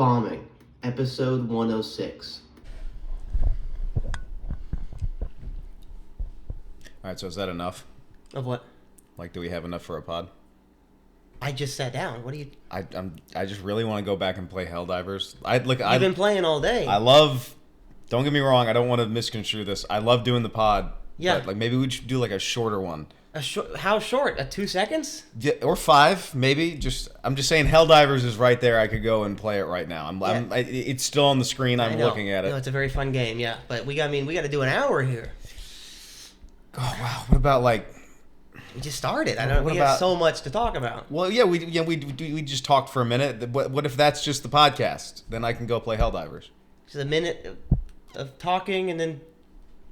Bombing, episode 106. Alright, so is that enough? Of what? Like, do we have enough for a pod? I just sat down. What do you... I just really want to go back and play HellDivers. You've been playing all day. I love... Don't get me wrong, I don't want to misconstrue this. I love doing the pod. Yeah. But, like, maybe we should do, like, a shorter one. How short? 2 seconds? Yeah, or 5, maybe. I'm just saying HellDivers is right there. I could go and play it right now. It's still on the screen. I'm looking at it. No, it's a very fun game, yeah. But we got to do an hour here. Oh, wow. What about, like... We just started. We have so much to talk about. Well, yeah, we just talked for a minute. What if that's just the podcast? Then I can go play HellDivers. Just a minute of talking and then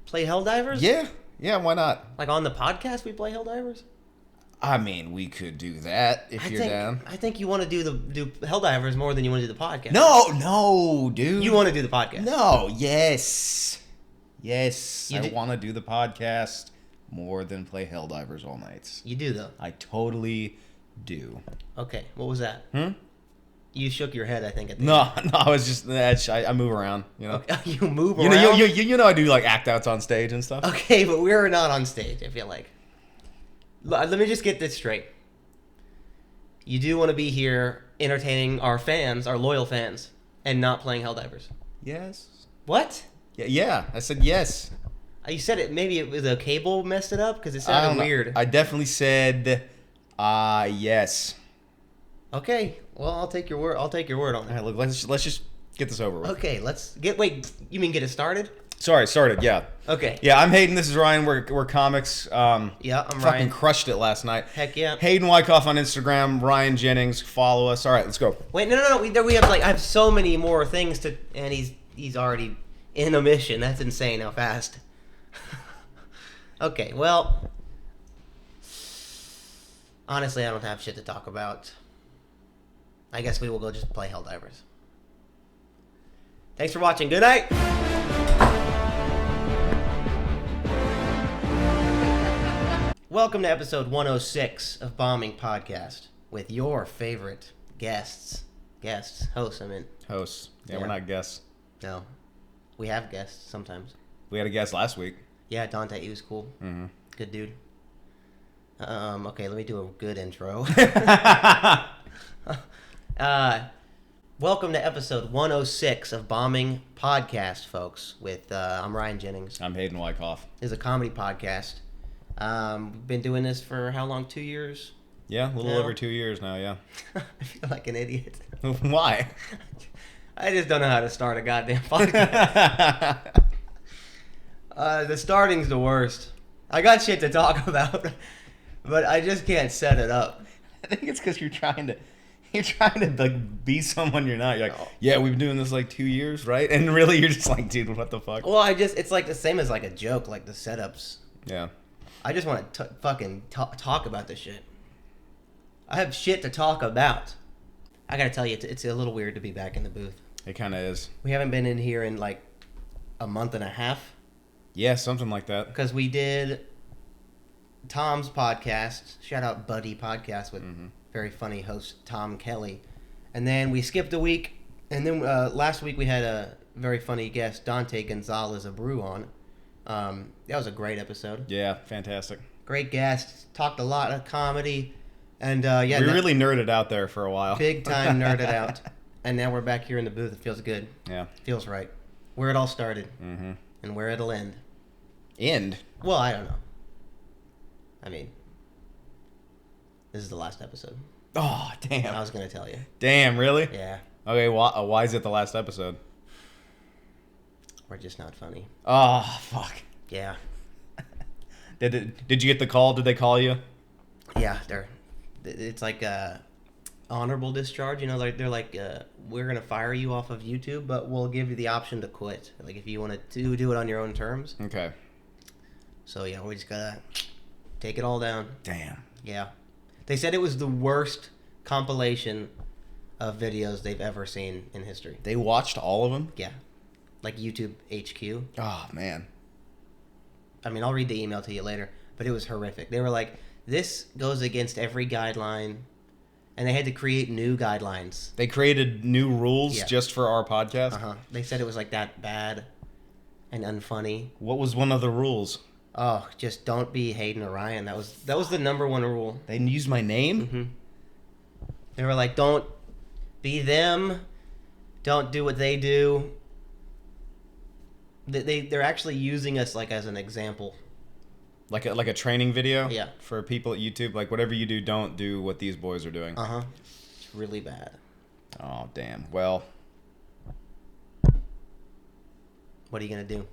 play HellDivers? Yeah, why not? Like on the podcast we play HellDivers? I mean, we could do that if you're down. I think you want to do HellDivers more than you want to do the podcast. No, dude. You want to do the podcast? No, yes. I want to do the podcast more than play HellDivers all nights. You do, though? I totally do. Okay, what was that? You shook your head, I think. No, I was just... I move around, you know? Okay. You move around? You know I do, like, act-outs on stage and stuff. Okay, but we're not on stage, I feel like. Let me just get this straight. You do want to be here entertaining our fans, our loyal fans, and not playing HellDivers. Yes. What? Yeah, I said yes. You said it. Maybe it was the cable messed it up because it sounded weird. I definitely said yes. Okay. Well, I'll take your word. I'll take your word on it. All right, look, let's just get this over with. Okay, wait, you mean get it started? Sorry, started. Yeah. Okay. Yeah, I'm Hayden. This is Ryan. We're comics. Yeah, I'm fucking Ryan. Crushed it last night. Heck yeah. Hayden Wyckoff on Instagram. Ryan Jennings. Follow us. All right, let's go. Wait, no. We have I have so many more things to, and he's already in a mission. That's insane how fast. Okay, well, honestly, I don't have shit to talk about. I guess we will go just play HellDivers. Thanks for watching. Good night. Welcome to episode 106 of Bombing Podcast with your favorite hosts. Hosts. Yeah, we're not guests. No, we have guests sometimes. We had a guest last week. Yeah, Dante, he was cool. Mm-hmm. Good dude. Okay, let me do a good intro. Welcome to episode 106 of Bombing Podcast, folks. With I'm Ryan Jennings. I'm Hayden Wyckoff. This is a comedy podcast. We've been doing this for how long? 2 years? Yeah, a little over 2 years now, yeah. I feel like an idiot. Why? I just don't know how to start a goddamn podcast. The starting's the worst. I got shit to talk about, but I just can't set it up. I think it's because you're trying to like be someone you're not. You're like, yeah, we've been doing this like 2 years, right? And really, you're just like, dude, what the fuck? Well, it's like the same as like a joke, like the setups. Yeah. I just want to fucking talk about this shit. I have shit to talk about. I gotta tell you, it's a little weird to be back in the booth. It kind of is. We haven't been in here in like a month and a half. Yeah, something like that. Because we did Tom's podcast, shout out Buddy Podcast with very funny host Tom Kelly. And then we skipped a week. And then last week we had a very funny guest, Dante Gonzalez Abreu on. That was a great episode. Yeah, fantastic. Great guest. Talked a lot of comedy. And we really nerded out there for a while. Big time nerded out. And now we're back here in the booth. It feels good. Yeah. Feels right. Where it all started. Mm-hmm. And where it'll end. End? Well, I don't know. I mean, this is the last episode. Oh, damn. I was going to tell you. Damn, really? Yeah. Okay, why is it the last episode? We're just not funny. Oh, fuck. Yeah. Did you get the call? Did they call you? Yeah, it's like honorable discharge. You know, like they're like, we're going to fire you off of YouTube, but we'll give you the option to quit. Like if you want to do it on your own terms. Okay. So, yeah, we just got to take it all down. Damn. Yeah. They said it was the worst compilation of videos they've ever seen in history. They watched all of them? Yeah. Like YouTube HQ. Oh, man. I mean, I'll read the email to you later, but it was horrific. They were like, this goes against every guideline and they had to create new guidelines. They created new rules Yeah. just for our podcast. They said it was like that bad and unfunny. What was one of the rules? Oh, just don't be Hayden or Ryan. That was the number one rule. They used my name. Mm-hmm. They were like, don't be them. Don't do what they do. They're actually using us like as an example. Like a training video. Yeah. For people at YouTube, like whatever you do, don't do what these boys are doing. It's really bad. Oh damn. Well, What are you gonna do?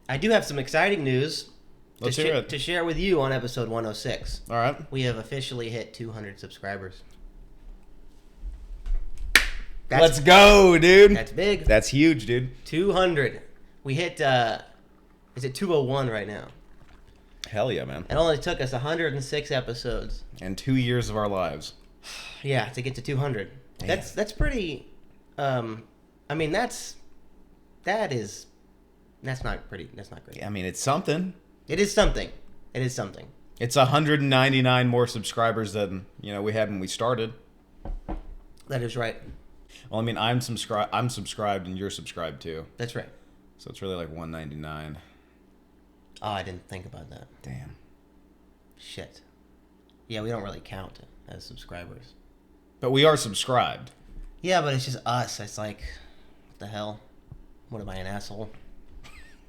I do have some exciting news let's hear it. to share with you on episode 106. All right. We have officially hit 200 subscribers. Let's go, dude. That's big. That's huge, dude. 200. We hit. Is it 201 right now? Hell yeah, man. It only took us 106 episodes. And 2 years of our lives. Yeah, to get to 200. Damn. That's pretty. I mean that's not pretty. That's not great. I mean, it's something. It is something. It is something. It's 199 more subscribers than we had when we started. That is right. Well, I mean, I'm subscribed, and you're subscribed too. That's right. So it's really like 199. Oh, I didn't think about that. Damn. Shit. Yeah, we don't really count as subscribers. But we are subscribed. Yeah, but it's just us. It's like, what the hell? What am I, an asshole?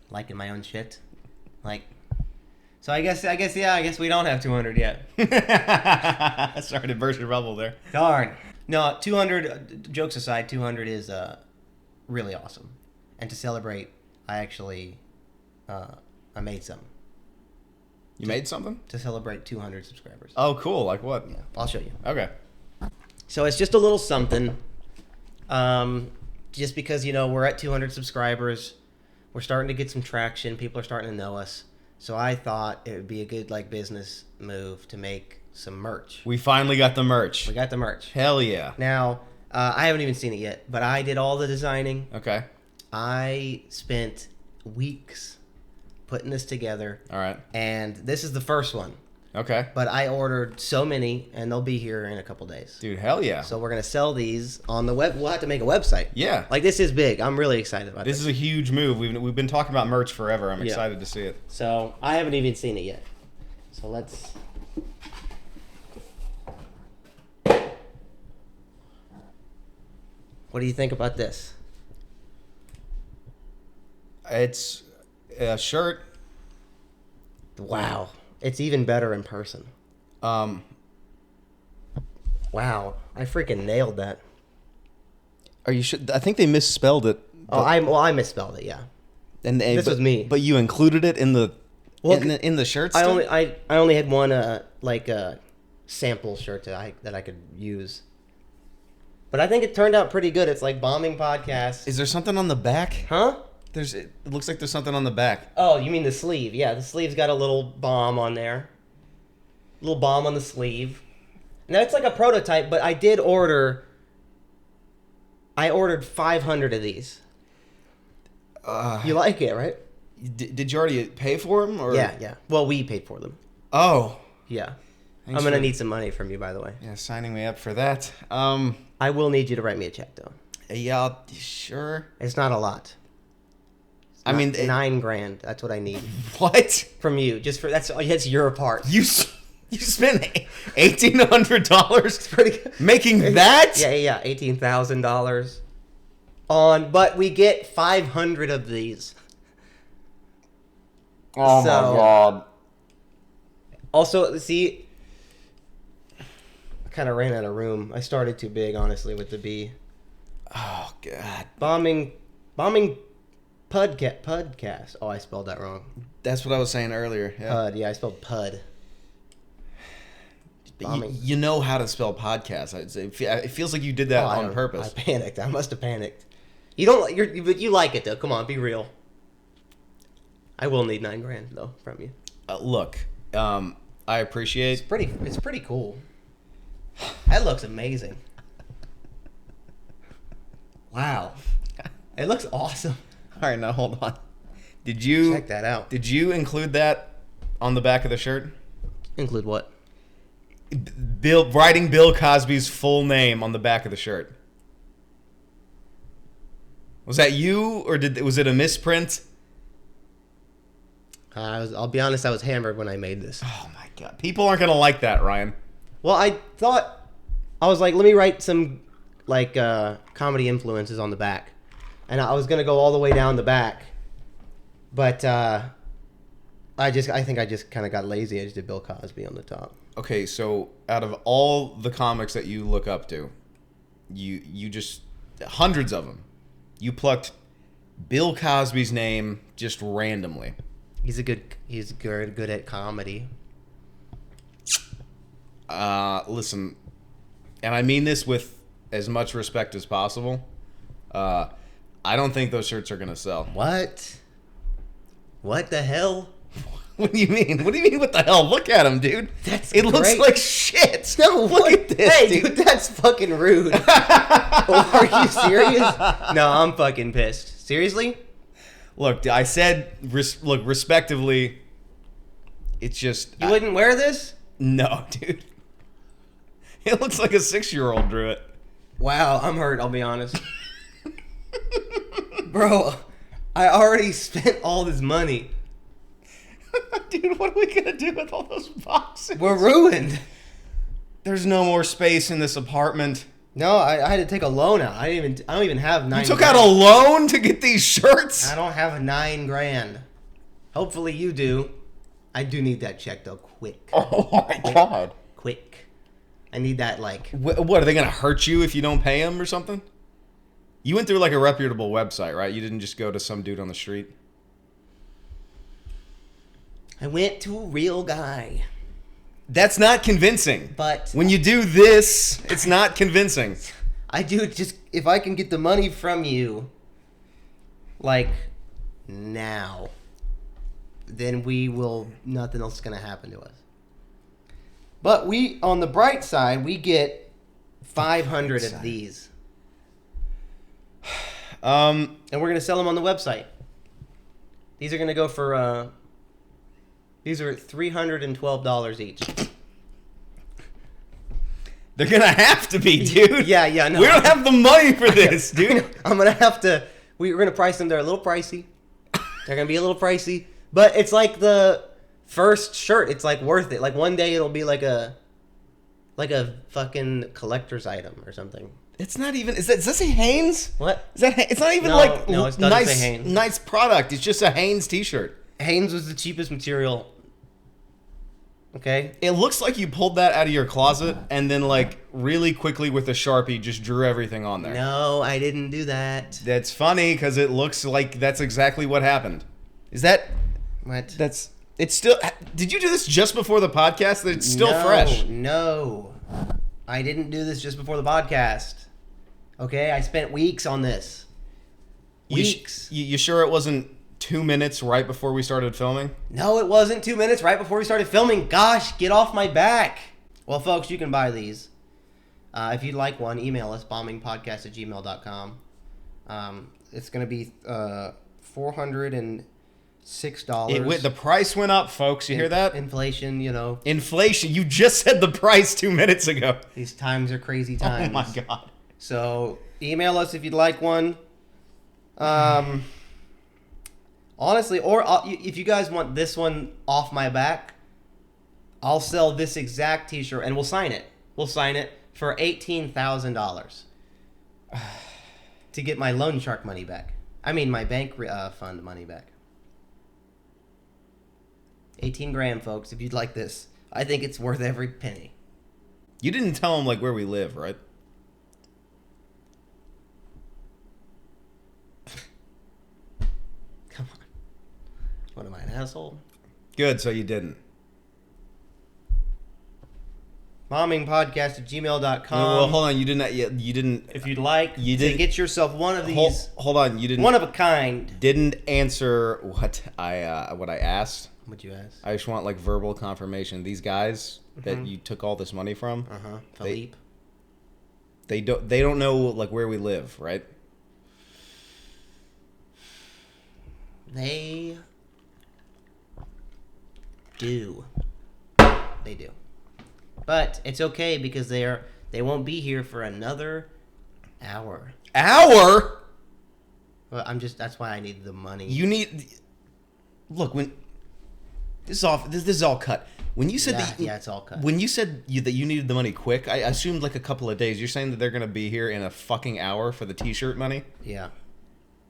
Liking my own shit? Like, so I guess we don't have 200 yet. Sorry to burst your bubble there. Darn. No, 200, jokes aside, 200 is really awesome. And to celebrate, I actually, I made some. You made something? To celebrate 200 subscribers. Oh, cool. Like what? Yeah, I'll show you. Okay. So it's just a little something. Just because, we're at 200 subscribers. We're starting to get some traction. People are starting to know us. So I thought it would be a good, business move to make some merch. We finally got the merch. We got the merch. Hell yeah. Now, I haven't even seen it yet, but I did all the designing. Okay. I spent weeks putting this together. All right. And this is the first one. Okay. But I ordered so many, and they'll be here in a couple days. Dude, hell yeah. So we're going to sell these on the web. We'll have to make a website. Yeah. This is big. I'm really excited about This is a huge move. We've been talking about merch forever. I'm Yeah. excited to see it. So I haven't even seen it yet. So let's... What do you think about this? It's a shirt. Wow. It's even better in person. Um, Wow. I freaking nailed that. Are you sure? I think they misspelled it. Oh, I misspelled it, yeah. And This was me. But you included it in the Well, in the shirt. I still? only had one sample shirt that I could use. But I think it turned out pretty good. It's like Bombing Podcast. Is there something on the back? Huh? It looks like there's something on the back. Oh, you mean the sleeve? Yeah, the sleeve's got a little bomb on there. Little bomb on the sleeve. Now it's like a prototype, but I did order. I ordered 500 of these. You like it, right? Did you already pay for them? Or? Yeah. Well, we paid for them. Oh. Yeah. Thanks I'm gonna for- need some money from you, by the way. Yeah, signing me up for that. I will need you to write me a check, though. Yeah, sure. It's not a lot. I mean, $9,000. That's what I need what? from you. Just for that's your part. You spent $1,800 Pretty good. making that? Yeah. $18,000 on, but we get 500 of these. Oh my So- god. Also, see, I kind of ran out of room. I started too big, honestly, with the B. Oh god. Bombing podcast. Oh, I spelled that wrong. That's what I was saying earlier. Yeah. Pud. Yeah, I spelled pud. Bombing. You know how to spell podcast. It feels like you did that Oh, I on don't- purpose. I panicked. I must have panicked. You don't. But you like it though. Come on, be real. I will need $9,000 though from you. Look, I appreciate. It's pretty cool. That looks amazing. Wow, it looks awesome. All right, now hold on. Did you Check that out. Did you include that on the back of the shirt? Include what? writing Bill Cosby's full name on the back of the shirt. Was that you, or was it a misprint? I'll be honest, I was hammered when I made this. Oh my god. People aren't going to like that, Ryan. Well, I was like, let me write some like comedy influences on the back. And I was going to go all the way down the back. But I think I just kind of got lazy. I just did Bill Cosby on the top. Okay, so out of all the comics that you look up to, you just, hundreds of them, you plucked Bill Cosby's name just randomly. He's good at comedy. Listen, and I mean this with as much respect as possible. I don't think those shirts are gonna sell. What? What the hell? What do you mean? What do you mean? What the hell? Look at him, dude. It looks great. like shit. No, look at this, hey, dude, that's fucking rude. Are you serious? No, I'm fucking pissed. Seriously? Look, I said, look, respectively, it's just... You wouldn't wear this? No, dude. It looks like a 6-year-old drew it. Wow, I'm hurt, I'll be honest. Bro, I already spent all this money. Dude, what are we going to do with all those boxes? We're ruined. There's no more space in this apartment. No, I had to take a loan out. I don't even have $9,000. You took out a loan to get these shirts? I don't have $9,000. Hopefully you do. I do need that check though, quick. Oh my god. Quick. I need that like. What are they gonna hurt you if you don't pay them or something? You went through like a reputable website, right? You didn't just go to some dude on the street. I went to a real guy. That's not convincing. But when you do this, it's not convincing. I do just if I can get the money from you, like now, then nothing else is gonna happen to us. But on the bright side, we get 500 of these. And we're gonna sell them on the website. These are gonna go for these are $312 each. They're gonna have to be, dude. Yeah, no. We don't have the money for this, dude. I'm gonna have to. We're gonna price them. They're a little pricey. They're gonna be a little pricey, but it's like the first shirt. It's like worth it. Like one day it'll be like a fucking collector's item or something. It's not even. Does that say Hanes? What? It's not even No, like no, it doesn't nice, say Hanes. nice product. It's just a Hanes t-shirt. Hanes was the cheapest material. Okay. It looks like you pulled that out of your closet and then like really quickly with a Sharpie just drew everything on there. No, I didn't do that. That's funny because it looks like that's exactly what happened. Is that What? It's still. Did you do this just before the podcast? That it's still fresh. No, I didn't do this just before the podcast. Okay, I spent weeks on this. Weeks. You sure it wasn't 2 minutes right before we started filming? No, it wasn't 2 minutes right before we started filming. Gosh, get off my back. Well, folks, you can buy these. If you'd like one, email us, bombingpodcast@gmail.com. It's going to be $406. The price went up, folks. You hear that? Inflation, Inflation. You just said the price 2 minutes ago. These times are crazy times. Oh, my God. So, email us if you'd like one. Honestly, or if you guys want this one off my back, I'll sell this exact t-shirt and we'll sign it. We'll sign it for $18,000 to get my loan shark money back. I mean, my bank fund money back. 18 grand, folks, if you'd like this. I think it's worth every penny. You didn't tell them like where we live, right? Come on. What am I, an asshole? Good, so you didn't. Bombingpodcast@gmail.com. Well, hold on. You didn't. If you'd like You to didn't- get yourself one of these, Hold on. You didn't. one of a kind. Didn't answer what I asked. What'd you ask? I just want like verbal confirmation. These guys that you took all this money from, Philippe. they don't know like where we live, right? They do. They do. But it's okay because they won't be here for another hour. Hour? Well, that's why I need the money. You need. Look, when this is all cut. When you said yeah, it's all cut. When you said that you needed the money quick, I assumed like a couple of days. You're saying that they're gonna be here in a fucking hour for the T-shirt money? Yeah.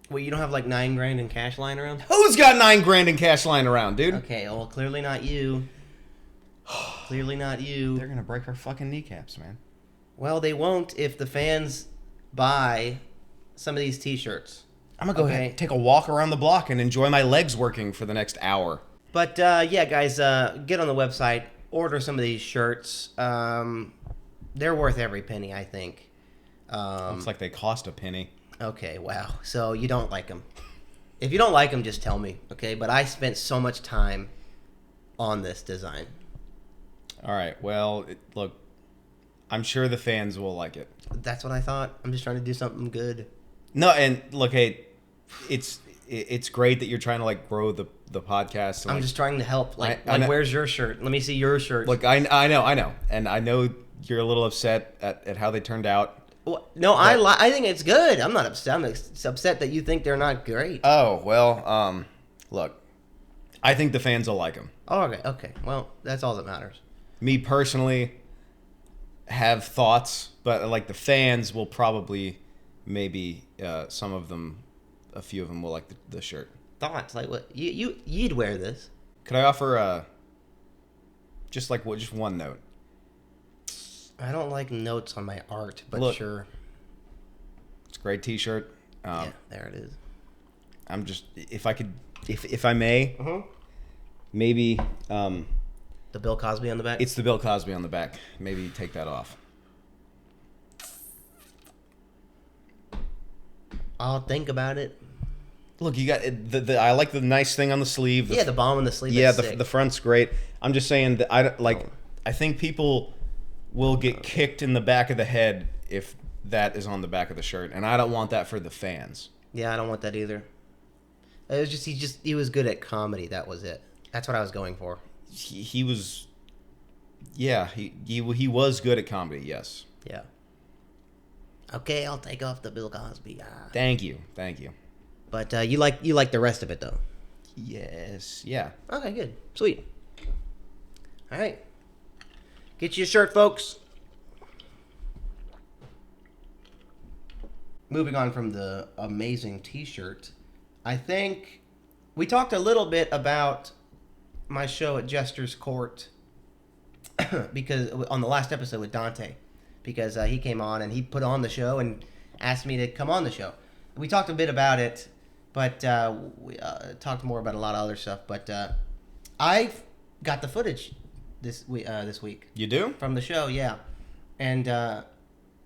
Well, you don't have like $9,000 in cash lying around? Who's got $9,000 in cash lying around, dude? Okay, well, clearly not you. Clearly not you. They're gonna break our fucking kneecaps, man. Well, they won't if the fans buy some of these T-shirts. I'm gonna go ahead and take a walk around the block and enjoy my legs working for the next hour. But yeah, guys, get on the website, order some of these shirts. They're worth every penny, I think. Looks like they cost a penny. Okay, wow. So you don't like them. If you don't like them, just tell me, okay? But I spent so much time on this design. All right. Well, look, I'm sure the fans will like it. That's what I thought. I'm just trying to do something good. No, and look, hey, it's great that you're trying to like grow the podcast. I'm just trying to help. Like where's your shirt? Let me see your shirt. Look, I know, and I know you're a little upset at how they turned out. Well, no, I think it's good. I'm not upset. I'm upset that you think they're not great. Oh well, look, I think the fans will like them. Oh, okay. Well, that's all that matters. Me personally have thoughts, but like the fans will probably, maybe some of them, a few of them will like the shirt. Thoughts like what? You'd wear this? Could I offer just one note? I don't like notes on my art, but look, sure. It's a great T-shirt. Yeah, there it is. I'm just, if I may, maybe the Bill Cosby on the back. It's the Bill Cosby on the back. Maybe take that off. I'll think about it. Look, you got the I like the nice thing on the sleeve. Yeah, the bomb on the sleeve. Yeah, the front's great. I'm just saying that I think people will get kicked in the back of the head if that is on the back of the shirt, and I don't want that for the fans. Yeah, I don't want that either. It was he was good at comedy. That was it. That's what I was going for. He was, yeah, he was good at comedy. Yes. Yeah. Okay, I'll take off the Bill Cosby. Thank you. But you like the rest of it though. Yes. Yeah. Okay, good. Sweet. All right. Get you a shirt, folks. Moving on from the amazing T-shirt, I think we talked a little bit about my show at Jester's Court because on the last episode with Dante, because he came on and he put on the show and asked me to come on the show. We talked a bit about it, but we talked more about a lot of other stuff. But I got the footage this week. You do? From the show, yeah. And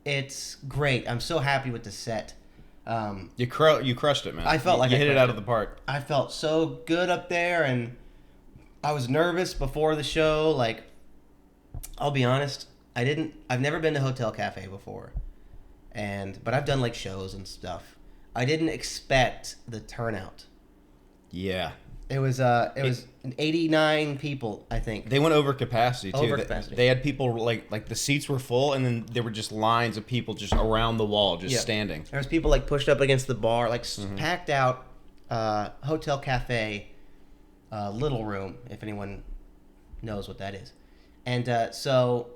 it's great. I'm so happy with the set. You crushed it, man. I felt like you I hit it crushed out of the park. I felt so good up there, and I was nervous before the show. Like, I'll be honest, I've never been to Hotel Cafe before, but I've done like shows and stuff. I didn't expect the turnout. Yeah. It was 89 people, I think. They went over capacity too. Over capacity. They had people like the seats were full, and then there were just lines of people just around the wall, just standing. There was people like pushed up against the bar, like packed out. Hotel Cafe, little room, if anyone knows what that is, and so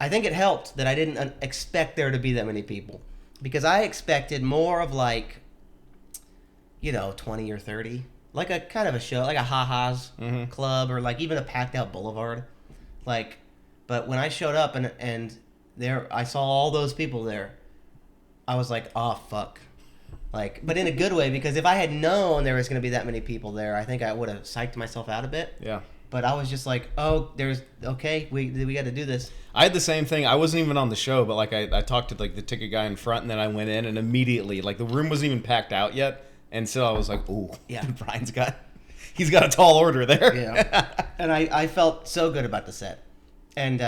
I think it helped that I didn't expect there to be that many people, because I expected more of like, 20 or 30. Like a kind of a show, like a ha-has club, or like even a packed out boulevard. But when I showed up and there, I saw all those people there, I was like, oh, fuck. But in a good way, because if I had known there was going to be that many people there, I think I would have psyched myself out a bit. Yeah. But I was just like, we got to do this. I had the same thing. I wasn't even on the show, but like I talked to like the ticket guy in front, and then I went in, and immediately, like the room wasn't even packed out yet. And so I was like, ooh, yeah. Brian's got a tall order there. Yeah. And I felt so good about the set. And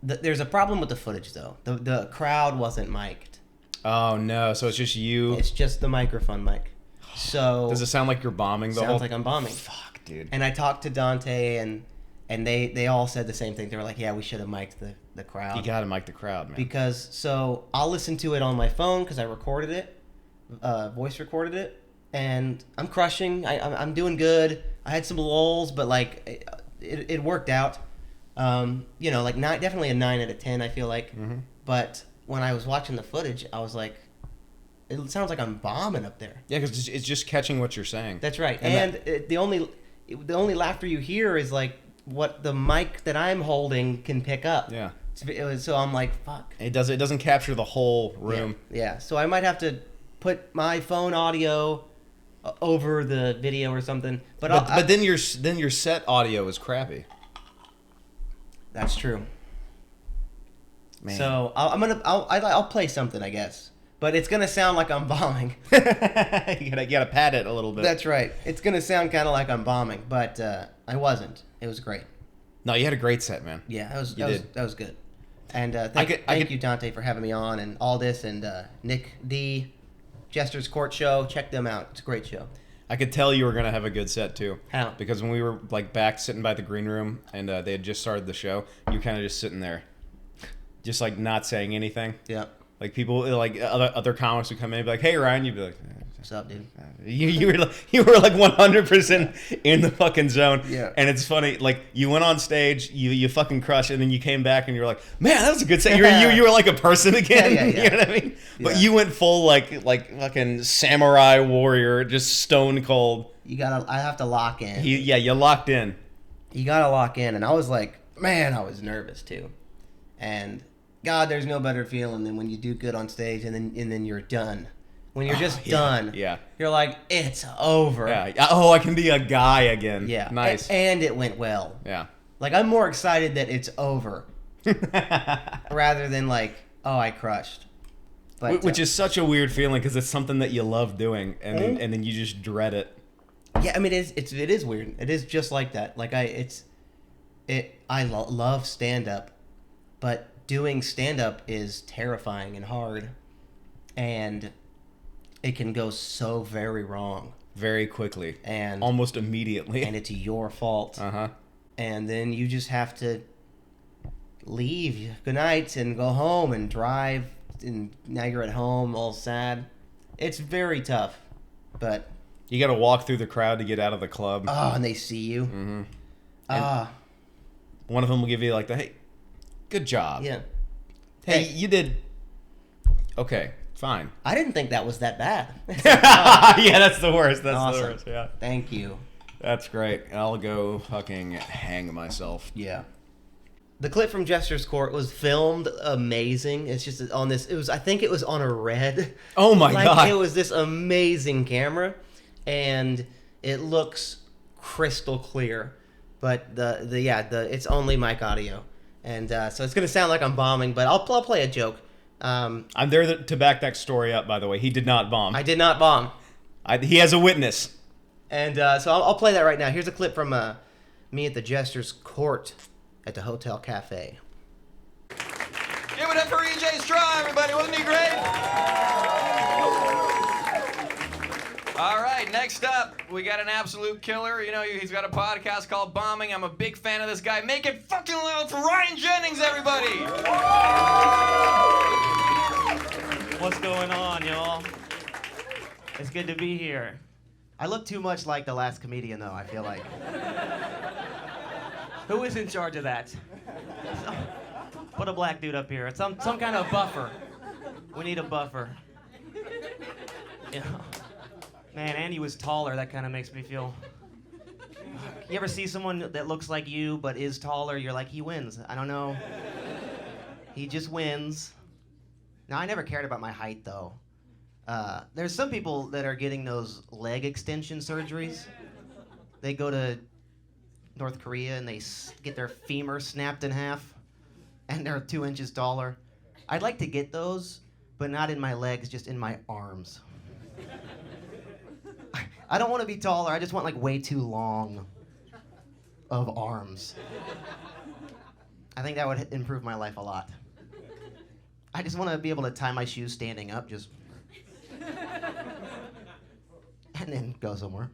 there's a problem with the footage, though. The crowd wasn't mic'd. Oh, no. So it's just you? It's just the microphone mic. So does it sound like you're bombing the whole? Sounds like I'm bombing. Fuck, dude. And I talked to Dante, and And they all said the same thing. They were like, yeah, we should have mic'd the crowd. You gotta mic the crowd, man. Because, so, I'll listen to it on my phone because I recorded it, voice recorded it, and I'm crushing. I'm doing good. I had some lulls, but, like, it worked out. You know, like, definitely a 9 out of 10, I feel like. Mm-hmm. But when I was watching the footage, I was like, it sounds like I'm bombing up there. Yeah, because it's just catching what you're saying. That's right. And the only laughter you hear is, like, what the mic that I'm holding can pick up. Yeah. So I'm like, fuck. It doesn't capture the whole room. Yeah. So I might have to put my phone audio over the video or something. But then your set audio is crappy. That's true. Man. So I'll play something, I guess. But it's gonna sound like I'm bombing. you gotta pad it a little bit. That's right. It's gonna sound kind of like I'm bombing, but I wasn't. It was great. No, you had a great set, man. Yeah, that was good. And thank you, Dante, for having me on, and Aldis and Nick D, Jester's Court Show. Check them out. It's a great show. I could tell you were gonna have a good set too. How? Because when we were like back sitting by the green room and they had just started the show, you were kind of just sitting there, just like not saying anything. Yeah. Like people, like other comics would come in and be like, "Hey, Ryan," you'd be like, "What's up, dude?" You were like 100% in the fucking zone. Yeah. And it's funny, like you went on stage, you fucking crushed, and then you came back and you were like, "Man, that was a good set." You were like a person again. Yeah. You know what I mean? But you went full like fucking samurai warrior, just stone cold. I have to lock in. You locked in. You gotta lock in, and I was like, man, I was nervous too, and God, there's no better feeling than when you do good on stage and then you're done. When you're just done, you're like, it's over. Yeah. Oh, I can be a guy again. Yeah. Nice. And it went well. Yeah. Like, I'm more excited that it's over rather than like, oh, I crushed. But, which is such a weird feeling because it's something that you love doing, and then you just dread it. Yeah, I mean, it is weird. It is just like that. Like I love stand up, but doing stand up is terrifying and hard, and it can go so very wrong very quickly and almost immediately, and it's your fault. And then you just have to leave. Good night, and go home and drive, and now you're at home all sad. It's very tough, but you got to walk through the crowd to get out of the club. Oh, and they see you. One of them will give you like the, hey, good job. Yeah. Hey, you did. Okay, fine. I didn't think that was that bad. Yeah, that's the worst. That's awesome. the worst. Yeah. Thank you. That's great. I'll go fucking hang myself. Yeah. The clip from Jester's Court was filmed amazing. It's just on this. I think it was on a Red. Oh my God. It was this amazing camera, and it looks crystal clear. But it's only mic audio, and so it's gonna sound like I'm bombing. But I'll play a joke. I'm there to back that story up. By the way, he did not bomb. I did not bomb. He has a witness. And so I'll play that right now. Here's a clip from me at the Jester's Court at the Hotel Cafe. Give it up for EJ Straw, everybody. Wasn't he great? All right, next up, we got an absolute killer. You know, he's got a podcast called Bombing. I'm a big fan of this guy. Make it fucking loud for Ryan Jennings, everybody. What's going on, y'all? It's good to be here. I look too much like the last comedian, though, I feel like. Who is in charge of that? Put a black dude up here. It's some kind of buffer. We need a buffer. Yeah. Man, Andy was taller. That kind of makes me feel... You ever see someone that looks like you but is taller? You're like, he wins. I don't know. He just wins. Now, I never cared about my height, though. There's some people that are getting those leg extension surgeries. They go to North Korea and they get their femur snapped in half, and they're 2 inches taller. I'd like to get those, but not in my legs, just in my arms. I don't want to be taller. I just want like way too long of arms. I think that would improve my life a lot. I just want to be able to tie my shoes standing up, just and then go somewhere.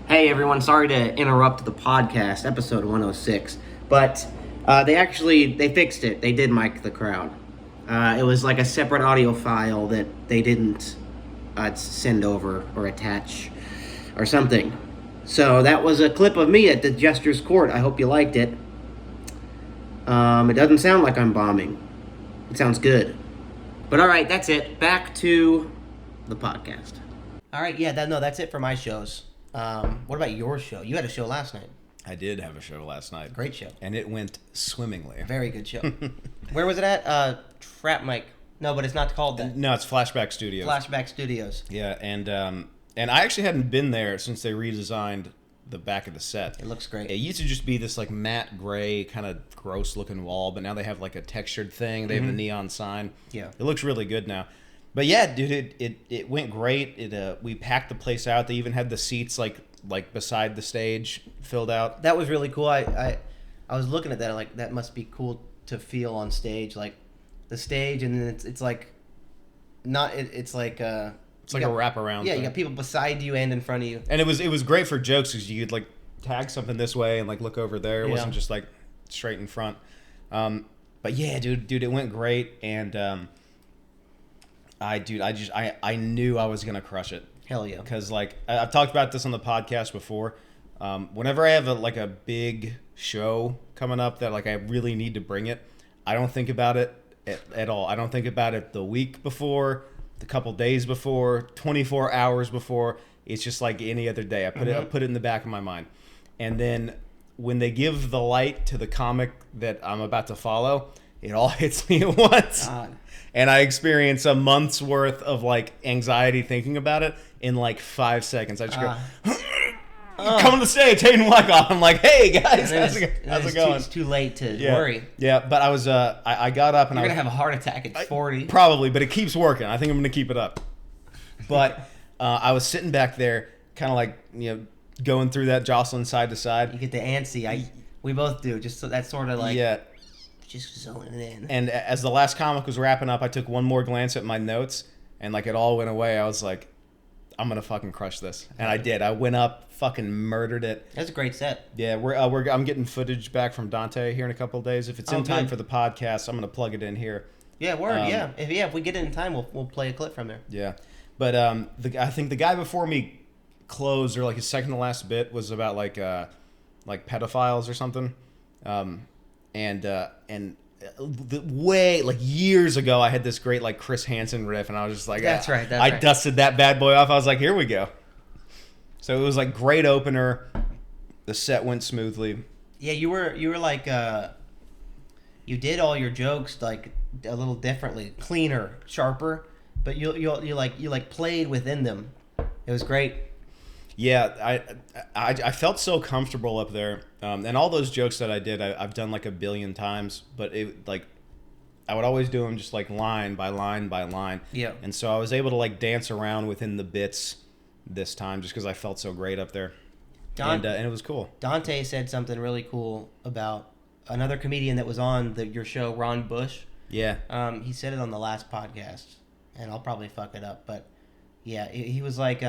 Hey everyone, sorry to interrupt the podcast, episode 106, but they fixed it. They did mic the crowd. It was like a separate audio file that they didn't send over or attach or something. So that was a clip of me at the Jester's Court. I hope you liked it. It doesn't sound like I'm bombing. It sounds good. But alright, that's it. Back to the podcast. Alright, yeah, that's it for my shows. What about your show? You had a show last night. I did have a show last night. Great show. And it went swimmingly. Very good show. Where was it at? Trap Mic. No, but it's not called that. No, it's Flashback Studios. Flashback Studios. Yeah, and I actually hadn't been there since they redesigned the back of the set. It looks great. It used to just be this like matte gray kind of gross looking wall, but now they have like a textured thing. They have a neon sign. Yeah. It looks really good now. But yeah, dude, it went great. We packed the place out. They even had the seats like beside the stage filled out. That was really cool. I was looking at that like that must be cool to feel on stage, like the stage, and then it's like not it's like it's like a wraparound. Yeah, thing. you got people beside you and in front of you. And it was great for jokes because you could like tag something this way and like look over there. It wasn't just like straight in front. But yeah, dude, it went great, and I knew I was gonna crush it. Hell yeah. Because like I've talked about this on the podcast before. Whenever I have a big show coming up that like I really need to bring it, I don't think about it at all. I don't think about it the week before, the couple days before, 24 hours before. It's just like any other day. I put it in the back of my mind, and then when they give the light to the comic that I'm about to follow, it all hits me at once. God. And I experience a month's worth of like anxiety thinking about it in like 5 seconds. I just go, come on the stage, Hayden Wyckoff. I'm like, hey guys, how's it going? It's too late to Yeah. worry. Yeah, but I was, I got up and You're I was gonna have a heart attack at 40. probably, but it keeps working. I think I'm gonna keep it up. But I was sitting back there, kind of like going through that, jostling side to side. You get the antsy. We both do. Just so that sort of like just zoning in. And as the last comic was wrapping up, I took one more glance at my notes, and like it all went away. I was like, I'm gonna fucking crush this, and I did. I went up, fucking murdered it. That's a great set. Yeah, I'm getting footage back from Dante here in a couple of days. If it's in time for the podcast, I'm gonna plug it in here. Yeah, word. Yeah, if we get it in time, we'll play a clip from there. Yeah, but I think the guy before me closed, or like his second to last bit was about like pedophiles or something. And way like years ago, I had this great like Chris Hansen riff, and I was just like, that's right. I dusted that bad boy off. I was like, here we go. So it was like great opener. The set went smoothly. Yeah, you were like you did all your jokes like a little differently, cleaner, sharper, but you played within them. It was great. Yeah, I felt so comfortable up there, and all those jokes that I did, I've done like a billion times, but it like I would always do them just like line by line by line. Yeah. And so I was able to like dance around within the bits this time, just because I felt so great up there, and it was cool. Dante said something really cool about another comedian that was on your show, Ron Bush. Yeah. He said it on the last podcast, and I'll probably fuck it up, but yeah, he was like,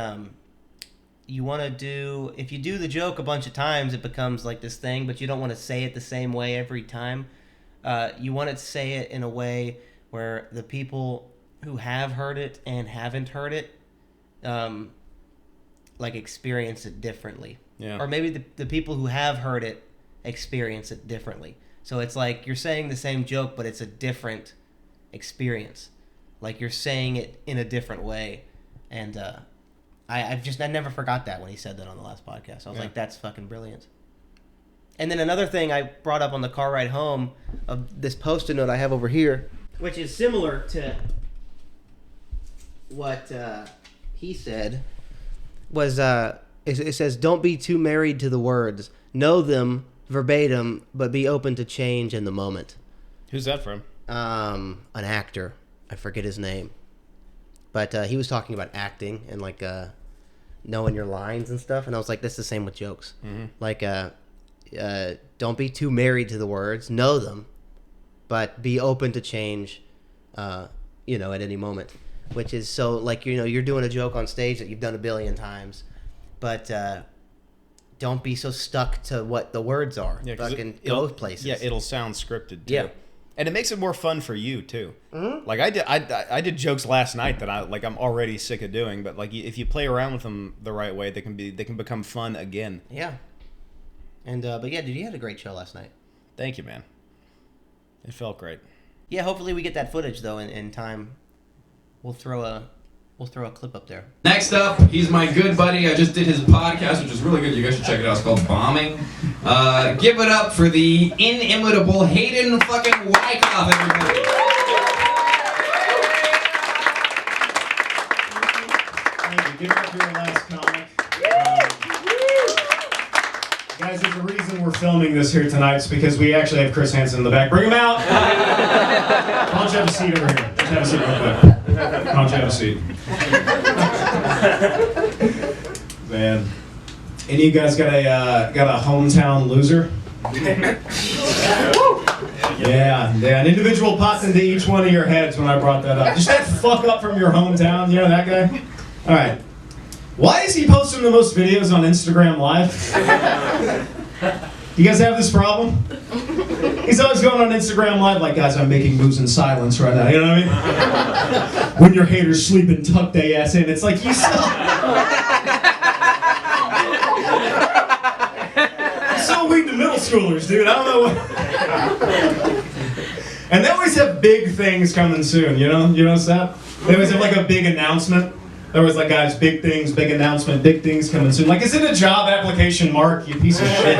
you want to do, if you do the joke a bunch of times, it becomes like this thing, but you don't want to say it the same way every time. You want to say it in a way where the people who have heard it and haven't heard it, like experience it differently. Yeah. Or maybe the people who have heard it experience it differently. So it's like you're saying the same joke, but it's a different experience. Like you're saying it in a different way. And I never forgot that when he said that on the last podcast. I was like, that's fucking brilliant. And then another thing I brought up on the car ride home of this Post-it note I have over here, which is similar to what he said, was it says, don't be too married to the words. Know them verbatim, but be open to change in the moment. Who's that from? An actor. I forget his name. But he was talking about acting and like knowing your lines and stuff, and I was like, that's the same with jokes. Mm-hmm. Like don't be too married to the words, know them, but be open to change at any moment. Which is so like, you're doing a joke on stage that you've done a billion times, but don't be so stuck to what the words are. Yeah, 'cause fucking it'll- go places. Yeah, it'll sound scripted too. Yeah. And it makes it more fun for you too. Mm-hmm. Like I did jokes last night that I'm already sick of doing, but like if you play around with them the right way, they can become fun again. Yeah. And but yeah, dude, you had a great show last night. Thank you, man. It felt great. Yeah, hopefully we get that footage though in time. We'll throw a clip up there. Next up, he's my good buddy. I just did his podcast, which is really good. You guys should check it out. It's called Bombing. Give it up for the inimitable Hayden fucking Wyckoff, everybody. Thank you. Give it up for your last comic. Guys, there's a reason we're filming this here tonight. It's because we actually have Chris Hansen in the back. Bring him out! Why don't you have a seat over here? Just have a seat real quick. Why don't you have a seat? Man. Any of you guys got a hometown loser? Yeah, an individual popped into each one of your heads when I brought that up. Just that fuck up from your hometown, you know that guy? Alright. Why is he posting the most videos on Instagram Live? You guys have this problem? He's always going on Instagram Live like, guys, I'm making moves in silence right now. You know what I mean? When your haters sleep and tuck their ass in, it's like, you still... You're so weak to middle schoolers, dude. I don't know what... And they always have big things coming soon, you know? You notice that? They always have like a big announcement. There was like, guys, big things, big announcement, big things coming soon. Like, is it a job application, Mark? You piece of shit.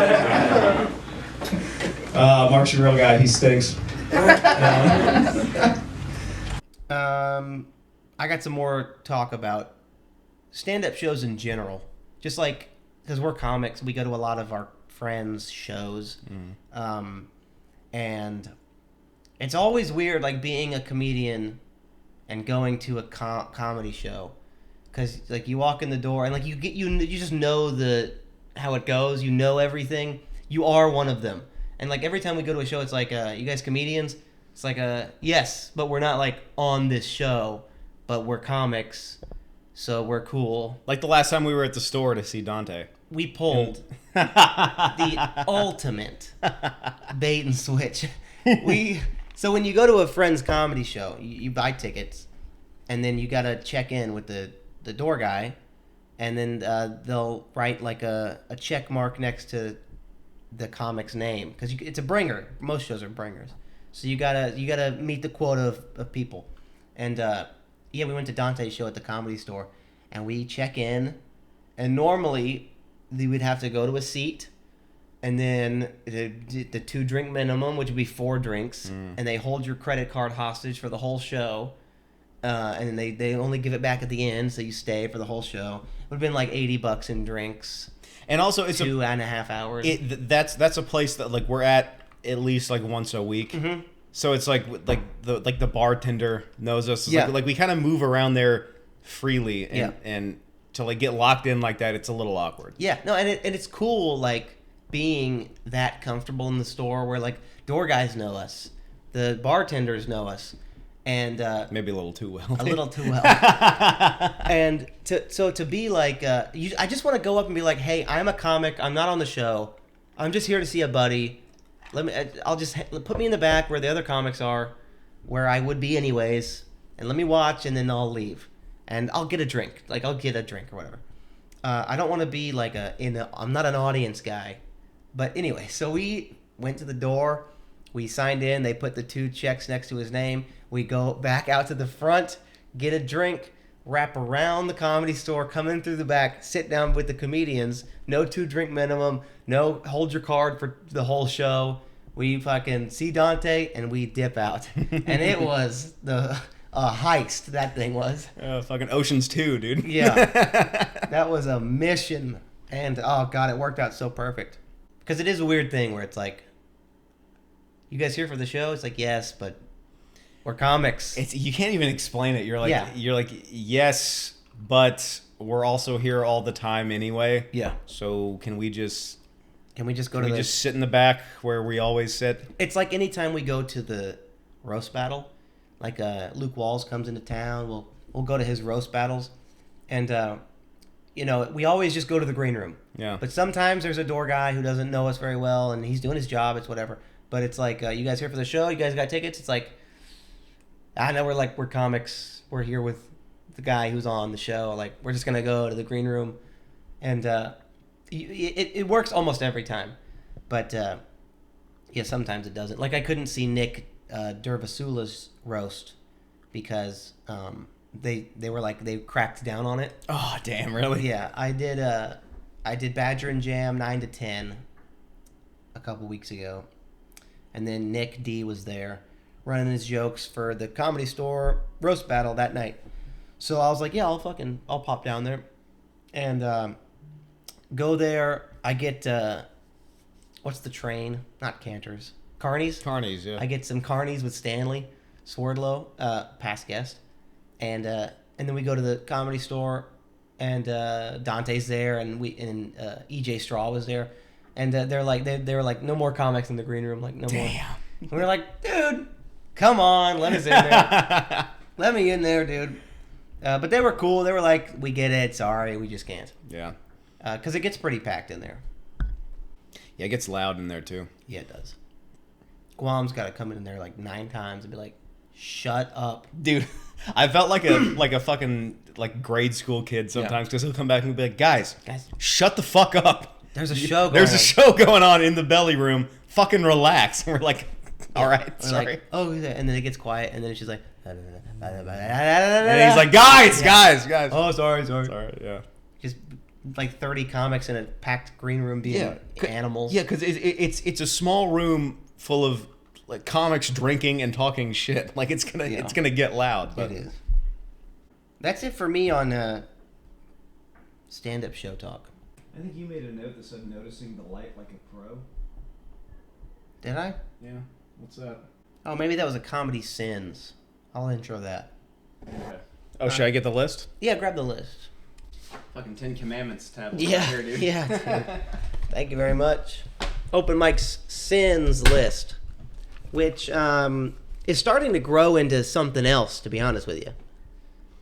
Mark's your real guy. He stinks. I got some more talk about stand-up shows in general. Just like, because we're comics, we go to a lot of our friends' shows. And it's always weird, like, being a comedian and going to a comedy show. Because, like, you walk in the door and, like, you just know how it goes. You know everything. You are one of them. And, like, every time we go to a show, it's like, you guys comedians? It's like, yes, but we're not, like, on this show. But we're comics, so we're cool. Like the last time we were at the store to see Dante. We pulled the ultimate bait and switch. So when you go to a friend's comedy show, you buy tickets, and then you got to check in with the door guy, and then they'll write like a check mark next to the comic's name because it's a bringer. Most shows are bringers, so you gotta meet the quota of people. And we went to Dante's show at the Comedy Store, and we check in, and normally we would have to go to a seat, and then the 2-drink minimum, which would be 4 drinks, and they hold your credit card hostage for the whole show. And then they only give it back at the end, so you stay for the whole show. It would have been like $80 in drinks. And also, it's 2.5 hours. That's a place that like we're at least like once a week. Mm-hmm. So it's like the bartender knows us. It's like we kind of move around there freely, and to like get locked in like that, it's a little awkward. Yeah, no, and it's cool like being that comfortable in the store where like door guys know us, the bartenders know us. And maybe a little too well. A little too well. And to be like, I just want to go up and be like, hey, I'm a comic. I'm not on the show. I'm just here to see a buddy. I'll just put me in the back where the other comics are, where I would be anyways, and let me watch, and then I'll leave, and I'll get a drink. Like I'll get a drink or whatever. I don't want to be like I'm not an audience guy, but anyway. So we went to the door. We signed in. They put the 2 checks next to his name. We go back out to the front, get a drink, wrap around the Comedy Store, come in through the back, sit down with the comedians. No 2-drink minimum. No hold your card for the whole show. We fucking see Dante and we dip out. And it was the heist, that thing was. Fucking Ocean's 2, dude. Yeah. That was a mission. And, oh, God, it worked out so perfect. Because it is a weird thing where it's like, you guys here for the show? It's like, yes, but we're comics. You can't even explain it. You're like, yes, but we're also here all the time anyway. Yeah. So can we just just sit in the back where we always sit? It's like anytime we go to the roast battle, like Luke Walls comes into town, we'll go to his roast battles, and we always just go to the green room. Yeah. But sometimes there's a door guy who doesn't know us very well, and he's doing his job. It's whatever. But it's like, you guys here for the show? You guys got tickets? It's like, I know we're comics. We're here with the guy who's on the show. Like, we're just gonna go to the green room, and it works almost every time. But yeah, sometimes it doesn't. Like, I couldn't see Nick Dervasula's roast because they were like, they cracked down on it. Oh, damn, really? Yeah, I did Badger and Jam 9 to 10 a couple weeks ago, and then Nick D was there running his jokes for the Comedy Store roast battle that night. So I was like, yeah, I'll pop down there and go there. I get what's the train? Not Cantors. Carnies. Carnies, yeah. I get some Carnies with Stanley Swordlow, past guest, and then we go to the Comedy Store, and Dante's there, and EJ Straw was there, and they're like they were like, no more comics in the green room, like no more. And we were like, dude, come on, let us in there, let me in there, dude. But they were cool. They were like, we get it, sorry, we just can't. Yeah. Because it gets pretty packed in there. Yeah, it gets loud in there too. Yeah, it does. Guam's got to come in there like 9 times and be like, shut up, dude. I felt like a fucking like grade school kid sometimes because he'll come back and be like, guys, shut the fuck up. There's a show going There's a show going on in the belly room. Fucking relax. And we're like, all right, we're sorry. like, oh, and then it gets quiet, and then she's like, and he's like, guys. Oh, sorry. Yeah. Just like 30 comics in a packed green room being animals. Yeah, because it's a small room full of like comics drinking and talking shit. Like it's gonna get loud. But. It is. That's it for me on stand-up show talk. I think you made a note that said noticing the light like a pro. Did I? Yeah. What's that? Oh, maybe that was a Comedy Sins. I'll intro that. Okay. Oh, should I get the list? Yeah, grab the list. Fucking 10 Commandments tab. Yeah, Here, dude. yeah. Dude. Thank you very much. Open Mike's Sins list, which is starting to grow into something else, to be honest with you.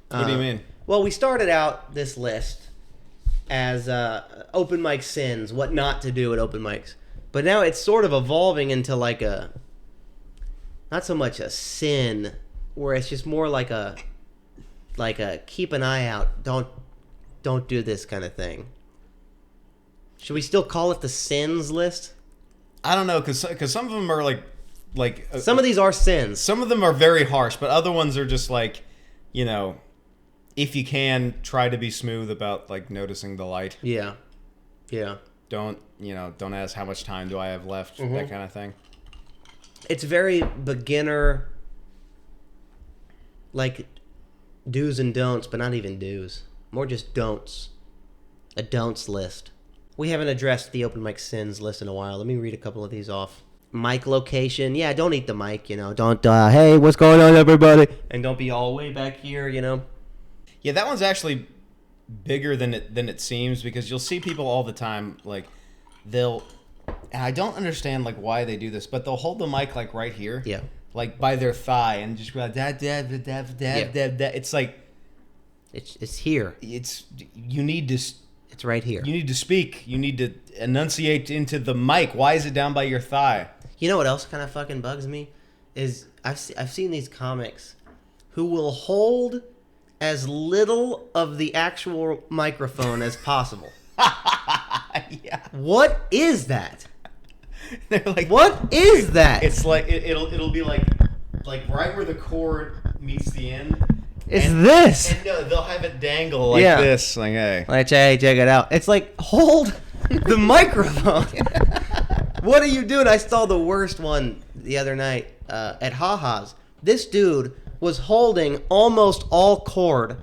What do you mean? Well, we started out this list as open mic sins, what not to do at open mics. But now it's sort of evolving into like a, not so much a sin, where it's just more like a keep an eye out, don't do this kind of thing. Should we still call it the sins list? I don't know, because some of them are like some of these are sins. Some of them are very harsh, but other ones are just like, if you can, try to be smooth about like noticing the light. Yeah. Don't ask how much time do I have left, that kind of thing. It's very beginner, like do's and don'ts, but not even do's. More just don'ts. A don'ts list. We haven't addressed the open mic sins list in a while. Let me read a couple of these off. Mic location. Yeah, don't eat the mic, Don't, hey, what's going on, everybody? And don't be all way back here, Yeah, that one's actually bigger than it seems, because you'll see people all the time, like, and I don't understand, like, why they do this, but they'll hold the mic, like, right here. Yeah. Like, by their thigh, and just go like, that. It's like... It's here. You need to... It's right here. You need to speak. You need to enunciate into the mic. Why is it down by your thigh? You know what else kind of fucking bugs me? Is I've seen these comics who will hold as little of the actual microphone as possible. Yeah. What is that? They're like, what is that? It's like it'll be like right where the cord meets the end. It's this. And no, they'll have it dangle like this. Like, hey. Like, hey, check it out. It's like, hold the microphone. What are you doing? I saw the worst one the other night at Ha-Ha's. This dude was holding almost all cord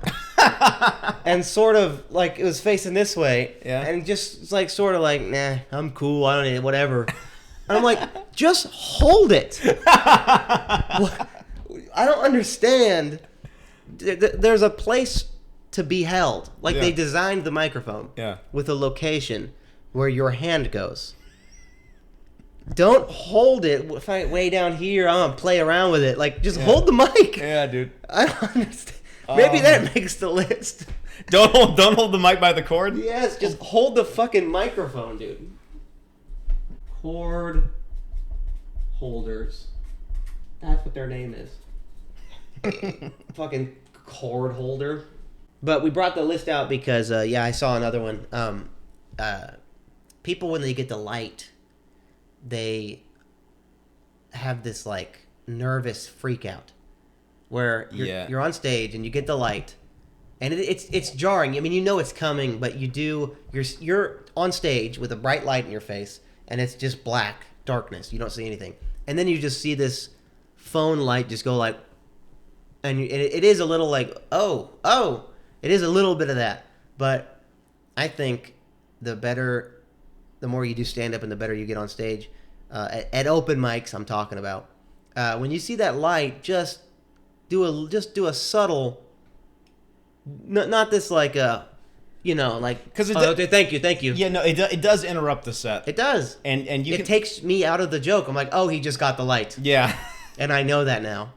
and sort of like it was facing this way. Yeah. And just like sort of like, nah, I'm cool. I don't need it, whatever. And I'm like, just hold it. I don't understand. There's a place to be held. Like they designed the microphone with a location where your hand goes. Don't hold it way down here. I'm gonna play around with it. Like just hold the mic. Yeah, dude. I don't understand. Maybe that makes the list. Don't hold the mic by the cord. Yes, just hold the fucking microphone, dude. Cord holders. That's what their name is. Fucking cord holder. But we brought the list out because, I saw another one. People, when they get the light, they have this, like, nervous freak out. Where you're on stage and you get the light. And it's jarring. I mean, you know it's coming, but you're on stage with a bright light in your face, and it's just black darkness. You don't see anything, and then you just see this phone light just go like, and it is a little like, oh, it is a little bit of that. But I think the more you do stand up, and the better you get on stage. At open mics, I'm talking about. When you see that light, just do a subtle. Not this like like because thank you. Yeah, no, it does interrupt the set. It does, and it takes me out of the joke. I'm like, oh, he just got the light. Yeah, and I know that now.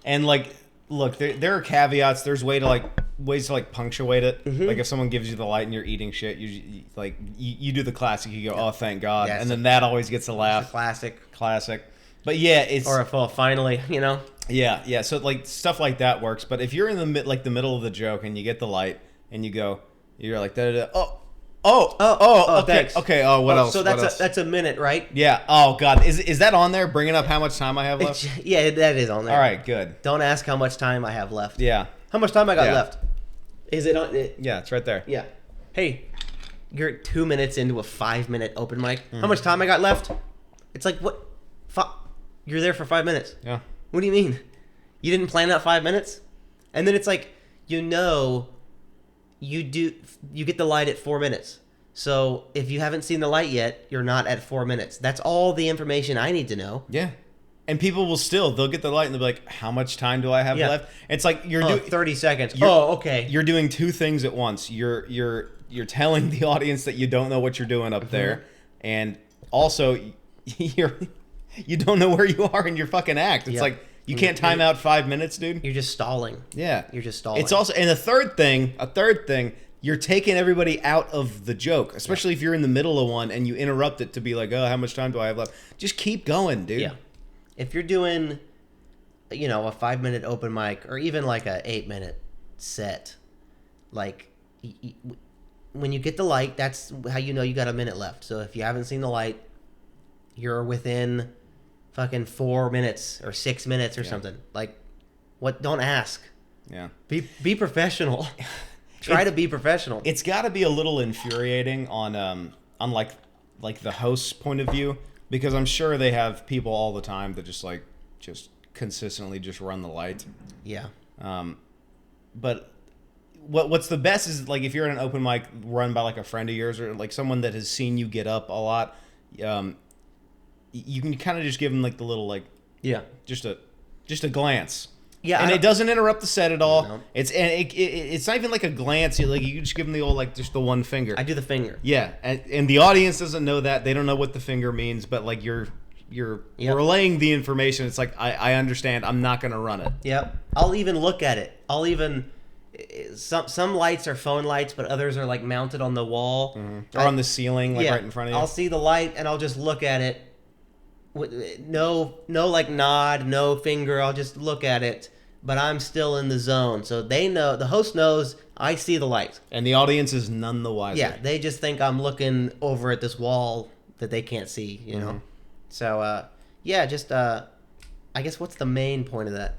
And like, look, there are caveats. There's ways to punctuate it. Mm-hmm. Like if someone gives you the light and you're eating shit, you do the classic. You go, oh, thank God, Yeah, and then that always gets a laugh. Classic. But yeah, it's finally, Yeah. So like stuff like that works. But if you're in the middle of the joke and you get the light and you're like da. Okay. Thanks. Okay. Oh, what else? So that's a minute, right? Yeah. Oh God, is that on there? Bringing up how much time I have left? Yeah, that is on there. All right. Good. Don't ask how much time I have left. Yeah. How much time I got Yeah. left? Is it on? Yeah, it's right there. Yeah. Hey, you're 2 minutes into a 5-minute open mic. How much time I got left? It's like what? You're there for 5 minutes. Yeah. What do you mean? You didn't plan that 5 minutes? And then it's like, you get the light at 4 minutes. So if you haven't seen the light yet, you're not at 4 minutes. That's all the information I need to know. Yeah. And people they'll get the light and they'll be like, how much time do I have left? It's like you're doing 30 seconds. Oh, okay. You're doing two things at once. You're telling the audience that you don't know what you're doing up there, and also you don't know where you are in your fucking act. It's like you can't time out 5 minutes, dude. You're just stalling. Yeah. You're just stalling. It's also, and a third thing, you're taking everybody out of the joke, especially if you're in the middle of one and you interrupt it to be like, oh, how much time do I have left? Just keep going, dude. Yeah. If you're doing, a 5-minute open mic or even like a 8-minute set, like when you get the light, that's how you know you got a minute left. So if you haven't seen the light, you're within fucking 4 minutes or 6 minutes or something. Like, what? Don't ask. Yeah. Be professional. Try to be professional. It's got to be a little infuriating on like the host's point of view, because I'm sure they have people all the time that just consistently just run the light. Yeah. But what's the best is like if you're at an open mic run by like a friend of yours or like someone that has seen you get up a lot, you can kind of just give them like the little just a glance. Yeah, and it doesn't interrupt the set at all. No. It's not even like a glance. You just give them the old just the one finger. I do the finger. Yeah, and the audience doesn't know that. They don't know what the finger means, but like you're relaying the information. It's like I understand. I'm not gonna run it. Yep. I'll even look at it. Some lights are phone lights, but others are like mounted on the wall or on the ceiling, right in front of you. I'll see the light and I'll just look at it. No like nod, no finger. I'll just look at it, but I'm still in the zone. So they know, the host knows I see the light, and the audience is none the wiser. Yeah, they just think I'm looking over at this wall that they can't see. You know. So I guess what's the main point of that?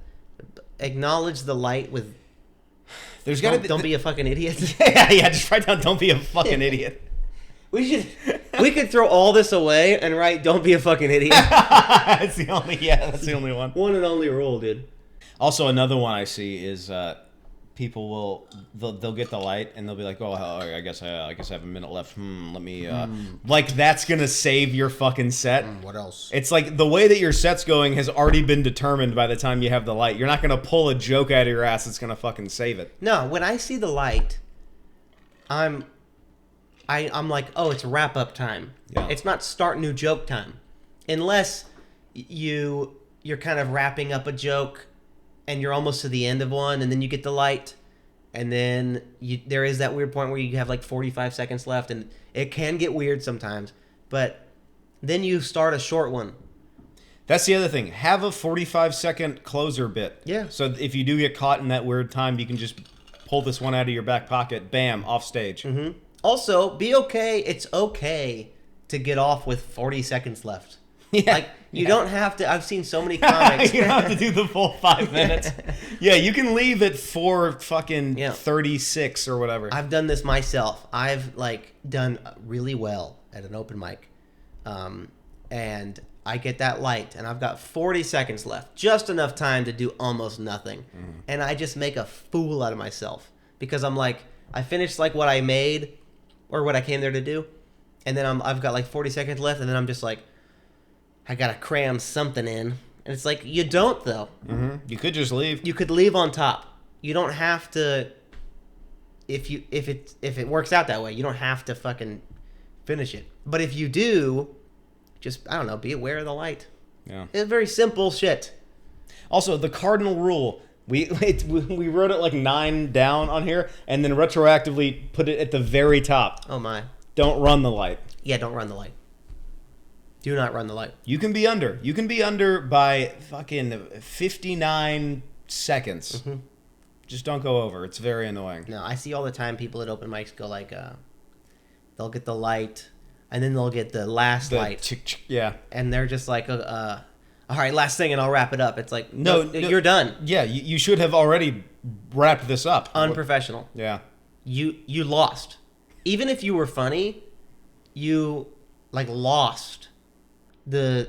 Acknowledge the light with. There's gotta don't be a fucking idiot. yeah. Just write down. Don't be a fucking idiot. We could throw all this away and write "Don't be a fucking idiot." That's the only one. One and only rule, dude. Also, another one I see is people they'll get the light and they'll be like, oh, I guess I have a minute left. Let me like that's gonna save your fucking set. What else? It's like the way that your set's going has already been determined by the time you have the light. You're not gonna pull a joke out of your ass that's gonna fucking save it. No, when I see the light, I'm like, oh, it's wrap up time. Yeah. It's not start new joke time, unless you're kind of wrapping up a joke, and you're almost to the end of one, and then you get the light, and then there is that weird point where you have like 45 seconds left, and it can get weird sometimes, but then you start a short one. That's the other thing. Have a 45-second closer bit. Yeah. So if you do get caught in that weird time, you can just pull this one out of your back pocket. Bam, off stage. Mm-hmm. Also, be okay. It's okay to get off with 40 seconds left. Yeah. Like, you don't have to. I've seen so many comics. You don't have to do the full 5 minutes. Yeah, you can leave at 4:36 or whatever. I've done this myself. I've like done really well at an open mic, and I get that light, and I've got 40 seconds left, just enough time to do almost nothing, and I just make a fool out of myself because I'm like, I finished like what I made or what I came there to do, and then I've got like 40 seconds left, and then I'm just like, I gotta cram something in, and it's like, you don't though. You could just leave. You could leave on top. You don't have to. If it works out that way, you don't have to fucking finish it. But if you do, just, I don't know, be aware of the light. Yeah. It's very simple shit. Also, the cardinal rule. We wrote it like 9 down on here, and then retroactively put it at the very top. Oh my. Don't run the light. Yeah, don't run the light. Do not run the light. You can be under. You can be under by fucking 59 seconds. Just don't go over. It's very annoying. No, I see all the time people at open mics go like, they'll get the light, and then they'll get the last light. Yeah. And they're just like, all right, last thing, and I'll wrap it up. It's like, no, you're done. Yeah, you should have already wrapped this up. Unprofessional. Yeah. You lost. Even if you were funny, you like lost the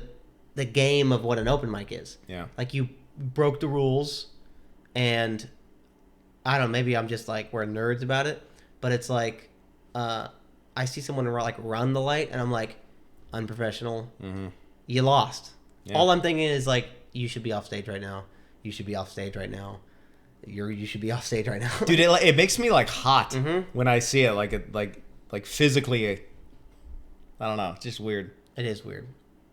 game of what an open mic is. Yeah. Like, you broke the rules, and I don't know, maybe I'm just like, we're nerds about it, but it's like, I see someone like run the light, and I'm like, unprofessional. You lost. Yeah. All I'm thinking is like, you should be off stage right now. You should be off stage right now. You should be off stage right now. Dude, it makes me like hot when I see it. Like physically, I don't know, just weird. It is weird.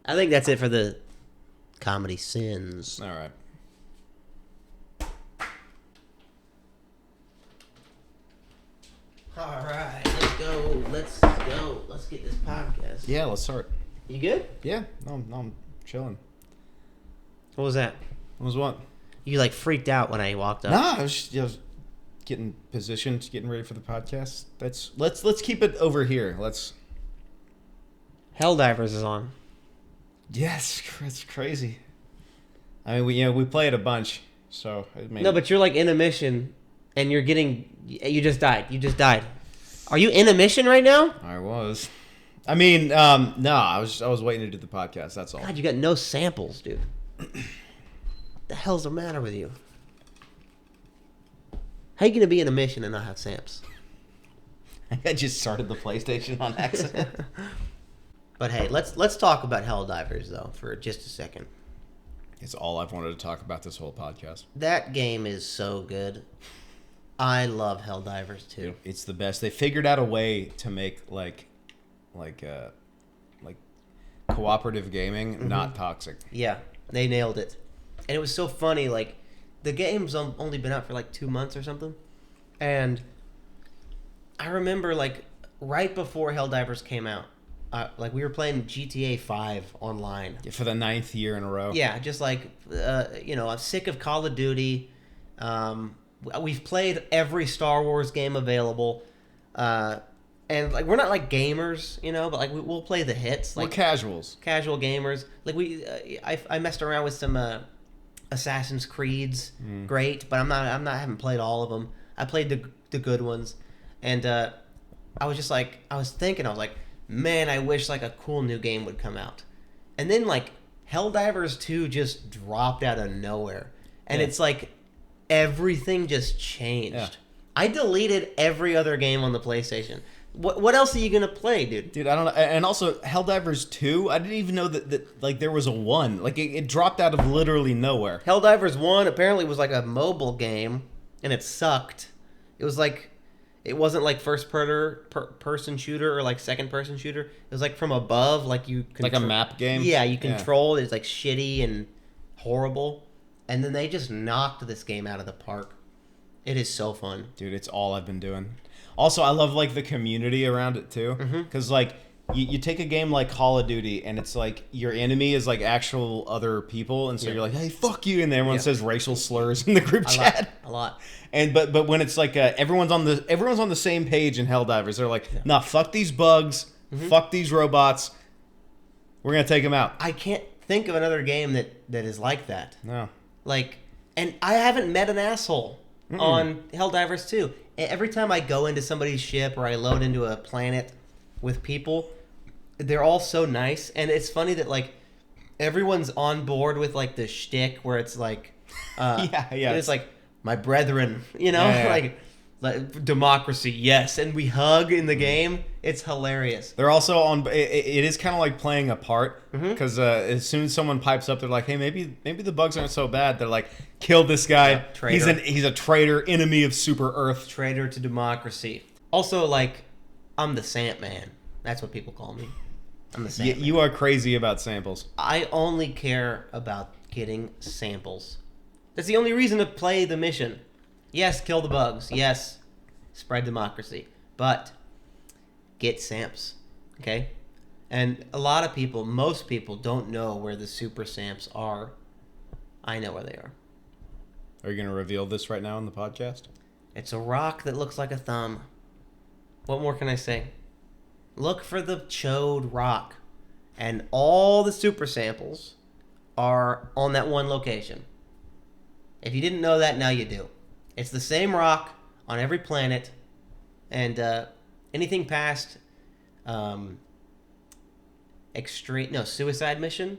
I think that's it for the comedy sins. All right. All right, let's go. Let's get this podcast. Yeah, let's start. You good? Yeah, no, I'm chilling. What was that? What was what? You like freaked out when I walked up. Nah, I was getting positioned, getting ready for the podcast. Let's keep it over here. HellDivers is on. Yes, it's crazy. I mean, we play it a bunch, so No, but you're like in a mission, and you just died. You just died. Are you in a mission right now? I was. I mean, no, I was waiting to do the podcast. That's all. God, you got no samples, dude. The hell's the matter with you? How you gonna be in a mission and not have Samps? I just started the PlayStation on accident. But hey, let's talk about HellDivers though for just a second. It's all I've wanted to talk about this whole podcast. That game is so good. I love HellDivers too. It's the best. They figured out a way to make like cooperative gaming not toxic. Yeah, they nailed it. And it was so funny, like, the game's only been out for like 2 months or something. And I remember, like, right before HellDivers came out, like, we were playing GTA 5 online. For the 9th year in a row. Yeah, just like, I'm sick of Call of Duty. We've played every Star Wars game available. And, like, we're not, like, gamers, but, like, we'll play the hits. Like, we're casuals. Casual gamers. Like, I messed around with some Assassin's Creeds. Great, but I haven't played all of them. I played the good ones. And I was just, like, I was like, man, I wish, like, a cool new game would come out. And then, like, HellDivers 2 just dropped out of nowhere. And it's, like, everything just changed. Yeah. I deleted every other game on the PlayStation. What else are you gonna play, dude? Dude, I don't know. And also, HellDivers 2, I didn't even know that like there was a 1. Like it dropped out of literally nowhere. HellDivers 1 apparently was like a mobile game, and it sucked. It was like, it wasn't like first person shooter or like second person shooter. It was like from above, like you like a map game. Yeah, you control. It's like shitty and horrible. and then they just knocked this game out of the park. It is so fun. Dude, it's all I've been doing. Also, I love like the community around it too, because like you take a game like Call of Duty, and it's like your enemy is like actual other people, and so you're like, hey, fuck you, and then everyone says racial slurs in the group chat. A lot. And but when it's like everyone's on the same page in HellDivers, they're like, nah, fuck these bugs, fuck these robots, we're gonna take them out. I can't think of another game that is like that. No. Like, and I haven't met an asshole on HellDivers 2. Every time I go into somebody's ship or I load into a planet with people, they're all so nice. And it's funny that, like, everyone's on board with, like, the shtick where it's like, it's like, my brethren, you know? Like, democracy, yes. And we hug in the game. It's hilarious. They're also on. It is kind of like playing a part, because as soon as someone pipes up, they're like, "Hey, maybe the bugs aren't so bad." They're like, "Kill this guy. Yeah, traitor. He's a traitor, enemy of Super Earth, Traitor to democracy." Also, like, I'm the Samp Man. That's what people call me. I'm the Samp Man. You are crazy about samples. I only care about getting samples. That's the only reason to play the mission. Yes, kill the bugs. Yes, spread democracy. But get samps, okay? And a lot of people, most people, don't know where the super samps are. I know where they are. Are you going to reveal this right now in the podcast? It's a rock that looks like a thumb. What more can I say? Look for the chode rock. And all the super samples are on that one location. If you didn't know that, now you do. It's the same rock on every planet, and anything past suicide mission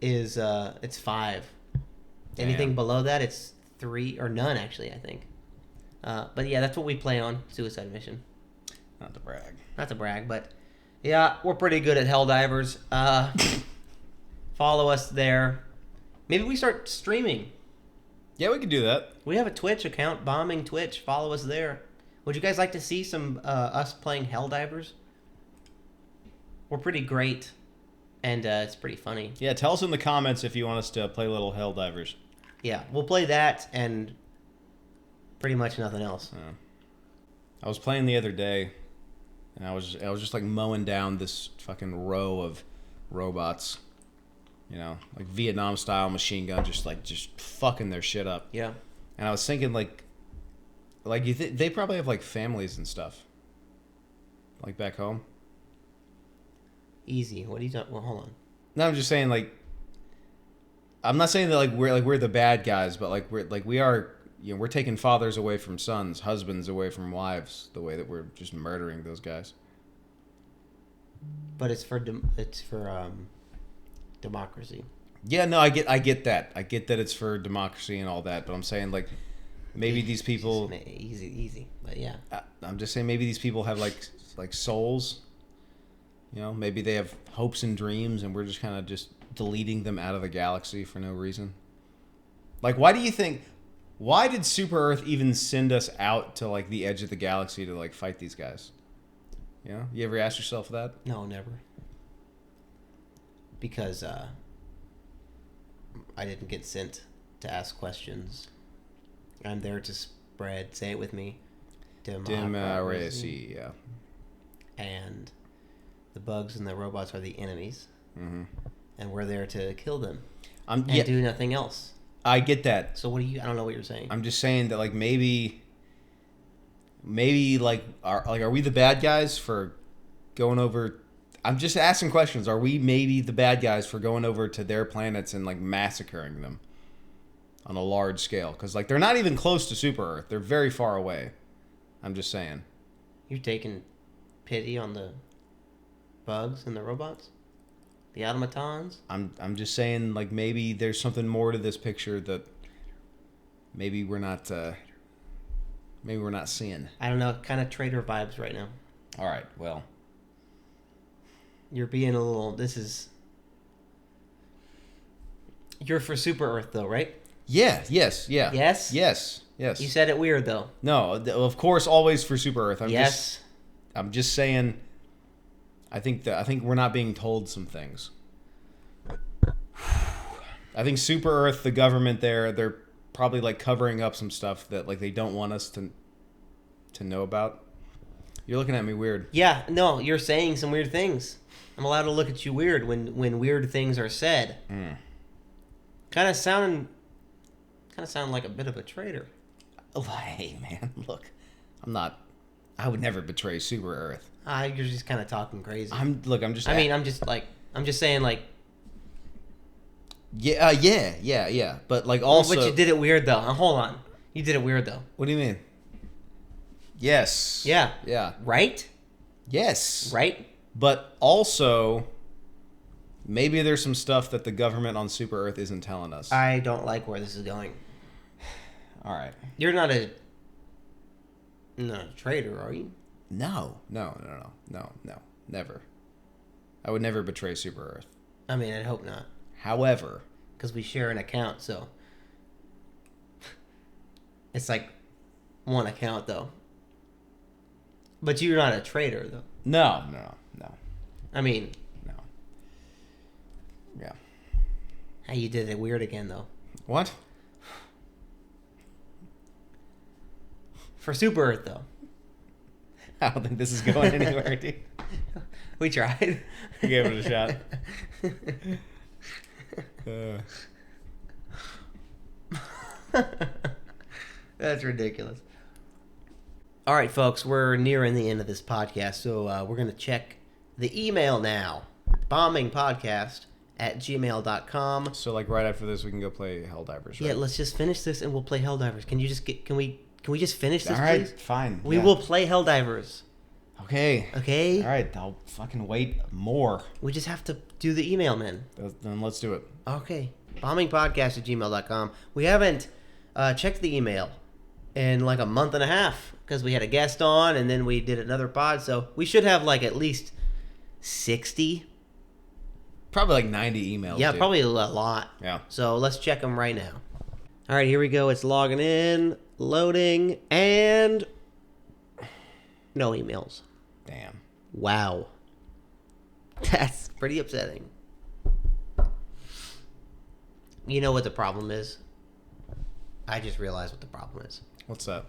is it's 5. Anything Damn. below that, it's 3 or none actually, I think. But yeah, that's what we play on, suicide mission. Not to brag. Not to brag, but yeah, we're pretty good at HellDivers. Follow us there. Maybe we start streaming. Yeah, we could do that. We have a Twitch account, Bombingtwitch. Follow us there. Would you guys like to see some us playing HellDivers? We're pretty great, and it's pretty funny. Yeah, tell us in the comments if you want us to play little HellDivers. Yeah, we'll play that and pretty much nothing else. I was playing the other day, and I was just like mowing down this fucking row of robots. You know, like Vietnam style machine gun, just fucking their shit up. Yeah. And I was thinking like they probably have like families and stuff, like back home. Easy. What are you talking? Well, hold on. No, I'm just saying like. I'm not saying that we're the bad guys, but we are. You know, we're taking fathers away from sons, husbands away from wives, the way that we're just murdering those guys. But it's for democracy. Yeah, no, I get that. I get that it's for democracy and all that, but I'm saying like maybe these people easy, but yeah. I'm just saying maybe these people have like souls. You know, maybe they have hopes and dreams, and we're just kind of just deleting them out of the galaxy for no reason. Like, why did Super Earth even send us out to like the edge of the galaxy to like fight these guys? You know, you ever ask yourself that? No, never. Because I didn't get sent to ask questions. I'm there to spread, say it with me, democracy, yeah. And the bugs and the robots are the enemies. Mm-hmm. And we're there to kill them. And do nothing else. I get that. So I don't know what you're saying. I'm just saying that like maybe are we the bad guys for going over? I'm just asking questions. Are we maybe the bad guys for going over to their planets and like massacring them on a large scale? Because like they're not even close to Super Earth. They're very far away. I'm just saying. You're taking pity on the bugs and the robots, the automatons. I'm just saying like maybe there's something more to this picture that maybe we're not seeing. I don't know. Kind of traitor vibes right now. All right. Well. You're being a little. You're for Super Earth, though, right? Yeah. Yes. Yeah. Yes. Yes. Yes. You said it weird, though. No. Of course, always for Super Earth. Yes. I'm just saying. I think we're not being told some things. I think Super Earth, the government they're probably like covering up some stuff that like they don't want us to know about. You're looking at me weird. Yeah, no, you're saying some weird things. I'm allowed to look at you weird when weird things are said. Kind of sound like a bit of a traitor. Oh, hey man, look, I would never betray Super Earth. You're just kind of talking crazy. I'm just saying like. Yeah. But like also. But you did it weird though. Hold on, you did it weird though. What do you mean? Yes. Yeah. Yeah. Right. Yes. Right. But also, maybe there's some stuff that the government on Super Earth isn't telling us. I don't like where this is going. All right. You're not a traitor, are you? No. Never. I would never betray Super Earth. I mean, I hope not. However, because we share an account, so it's like one account though. But you're not a traitor though. No. I mean, no. Yeah. How you did it weird again though. What? For Super Earth though. I don't think this is going anywhere, dude. We tried. We gave it a shot. That's ridiculous. All right, folks, we're nearing the end of this podcast, so we're going to check the email now. bombingpodcast@gmail.com. So, like, right after this, we can go play HellDivers, right? Yeah, let's just finish this and we'll play HellDivers. Can we just finish this, All right, please? fine. We will play HellDivers. Okay. Okay? All right, I'll fucking wait more. We just have to do the email, man. Then let's do it. Okay. Bombingpodcast@gmail.com. We haven't checked the email in like a month and a half because we had a guest on and then we did another pod. So we should have like at least 60. Probably like 90 emails. Yeah, dude. probably a lot. Yeah. So let's check them right now. All right, here we go. It's logging in, loading, and no emails. Damn. Wow. That's pretty upsetting. You know what the problem is? I just realized what the problem is. What's that?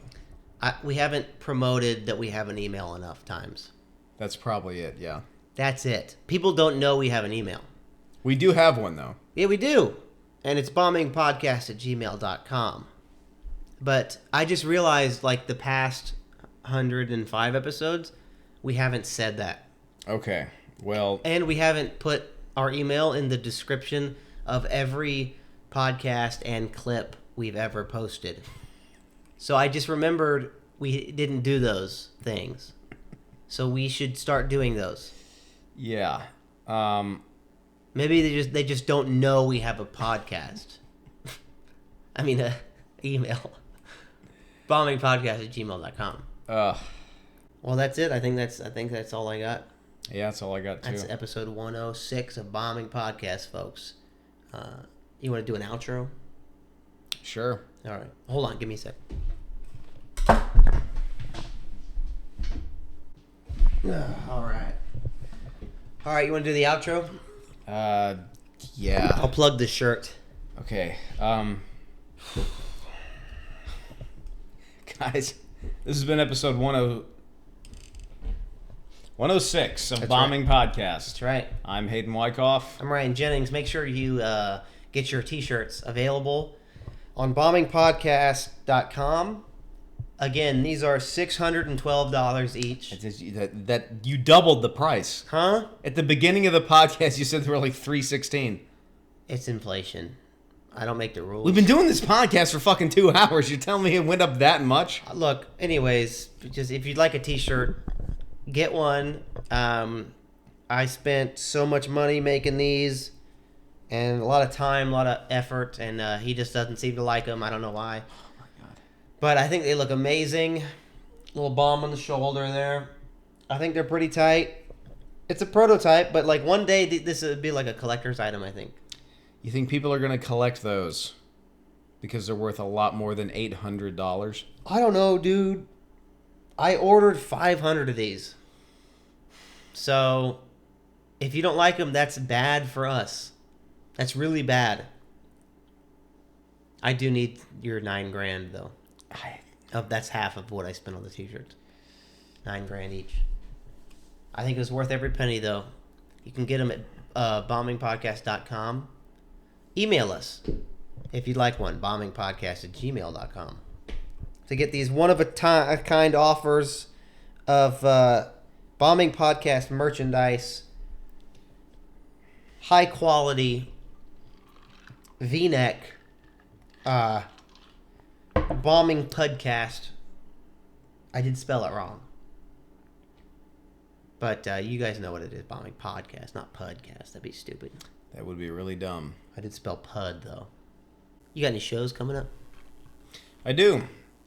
We haven't promoted that we have an email enough times. That's probably it, yeah. That's it. People don't know we have an email. We do have one, though. Yeah, we do. And it's bombingpodcast@gmail.com. But I just realized, like, the past 105 episodes, we haven't said that. Okay, well... And we haven't put our email in the description of every podcast and clip we've ever posted. So I just remembered we didn't do those things. So we should start doing those. Yeah. Maybe they just don't know we have a podcast. I mean, email. bombingpodcast@gmail.com. Well, that's it. I think that's all I got. Yeah, that's all I got, too. That's episode 106 of Bombing Podcast, folks. You want to do an outro? Sure. All right. Hold on. Give me a sec. All right. All right. You want to do the outro? Yeah. I'll plug the shirt. Okay. Guys, this has been episode 106 of That's Bombing Podcast. That's right. I'm Hayden Wyckoff. I'm Ryan Jennings. Make sure you get your t-shirts available on bombingpodcast.com. Again, these are $612 each. That you doubled the price. Huh? At the beginning of the podcast, you said they were like $316. It's inflation. I don't make the rules. We've been doing this podcast for fucking 2 hours. You're telling me it went up that much? Look, anyways, just if you'd like a t-shirt, get one. I spent so much money making these and a lot of time, a lot of effort, and he just doesn't seem to like them. I don't know why. Oh my god. But I think they look amazing. Little bomb on the shoulder there. I think they're pretty tight. It's a prototype, but like one day this would be like a collector's item, I think. You think people are going to collect those because they're worth a lot more than $800? I don't know, dude. I ordered 500 of these. So, if you don't like them, that's bad for us. That's really bad. I do need your $9,000 though. That's half of what I spent on the t-shirts. $9,000 each. I think it was worth every penny though. You can get them at bombingpodcast.com. Email us if you'd like one. bombingpodcast@gmail.com. To get these one-of-a-kind offers of Bombing Podcast merchandise, high-quality V-neck, Bombing Podcast. I did spell it wrong. But you guys know what it is. Bombing Podcast, not Pudcast. That'd be stupid. That would be really dumb. I did spell Pud, though. You got any shows coming up? I do.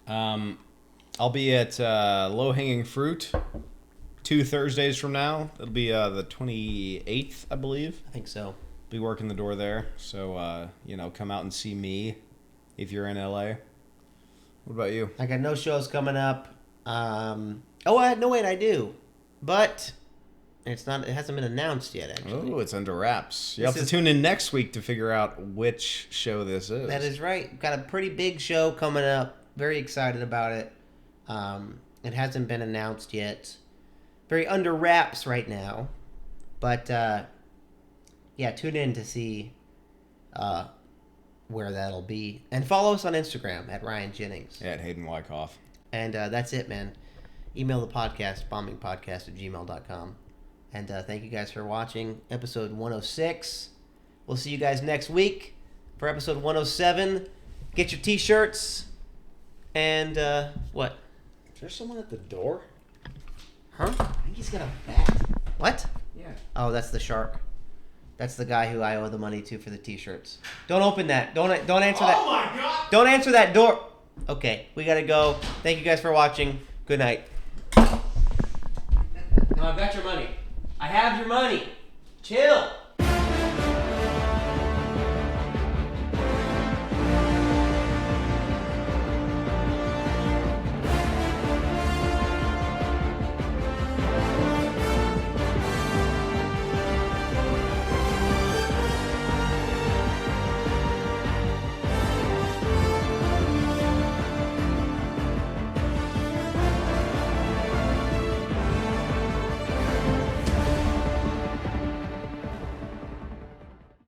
I'll be at Low Hanging Fruit 2 Thursdays from now. It'll be the 28th, I believe. I think so. Be working the door there. So, come out and see me if you're in LA. What about you? I got no shows coming up. Wait, I do. But it hasn't been announced yet, actually. Oh, it's under wraps. You have to tune in next week to figure out which show this is. That is right. Got a pretty big show coming up. Very excited about it. It hasn't been announced yet. Very under wraps right now. But, tune in to see where that'll be. And follow us on Instagram at Ryan Jennings. Yeah, at Hayden Wyckoff. And that's it, man. Email the podcast, bombingpodcast@gmail.com. And thank you guys for watching episode 106. We'll see you guys next week for episode 107. Get your t-shirts. And, what? Is there someone at the door? Huh? I think he's got a bat. What? Yeah. Oh, that's the shark. That's the guy who I owe the money to for the t-shirts. Don't open that. Don't answer that. Oh my God! Don't answer that door. Okay, we gotta go. Thank you guys for watching. Good night. No, I've got your money. I have your money. Chill.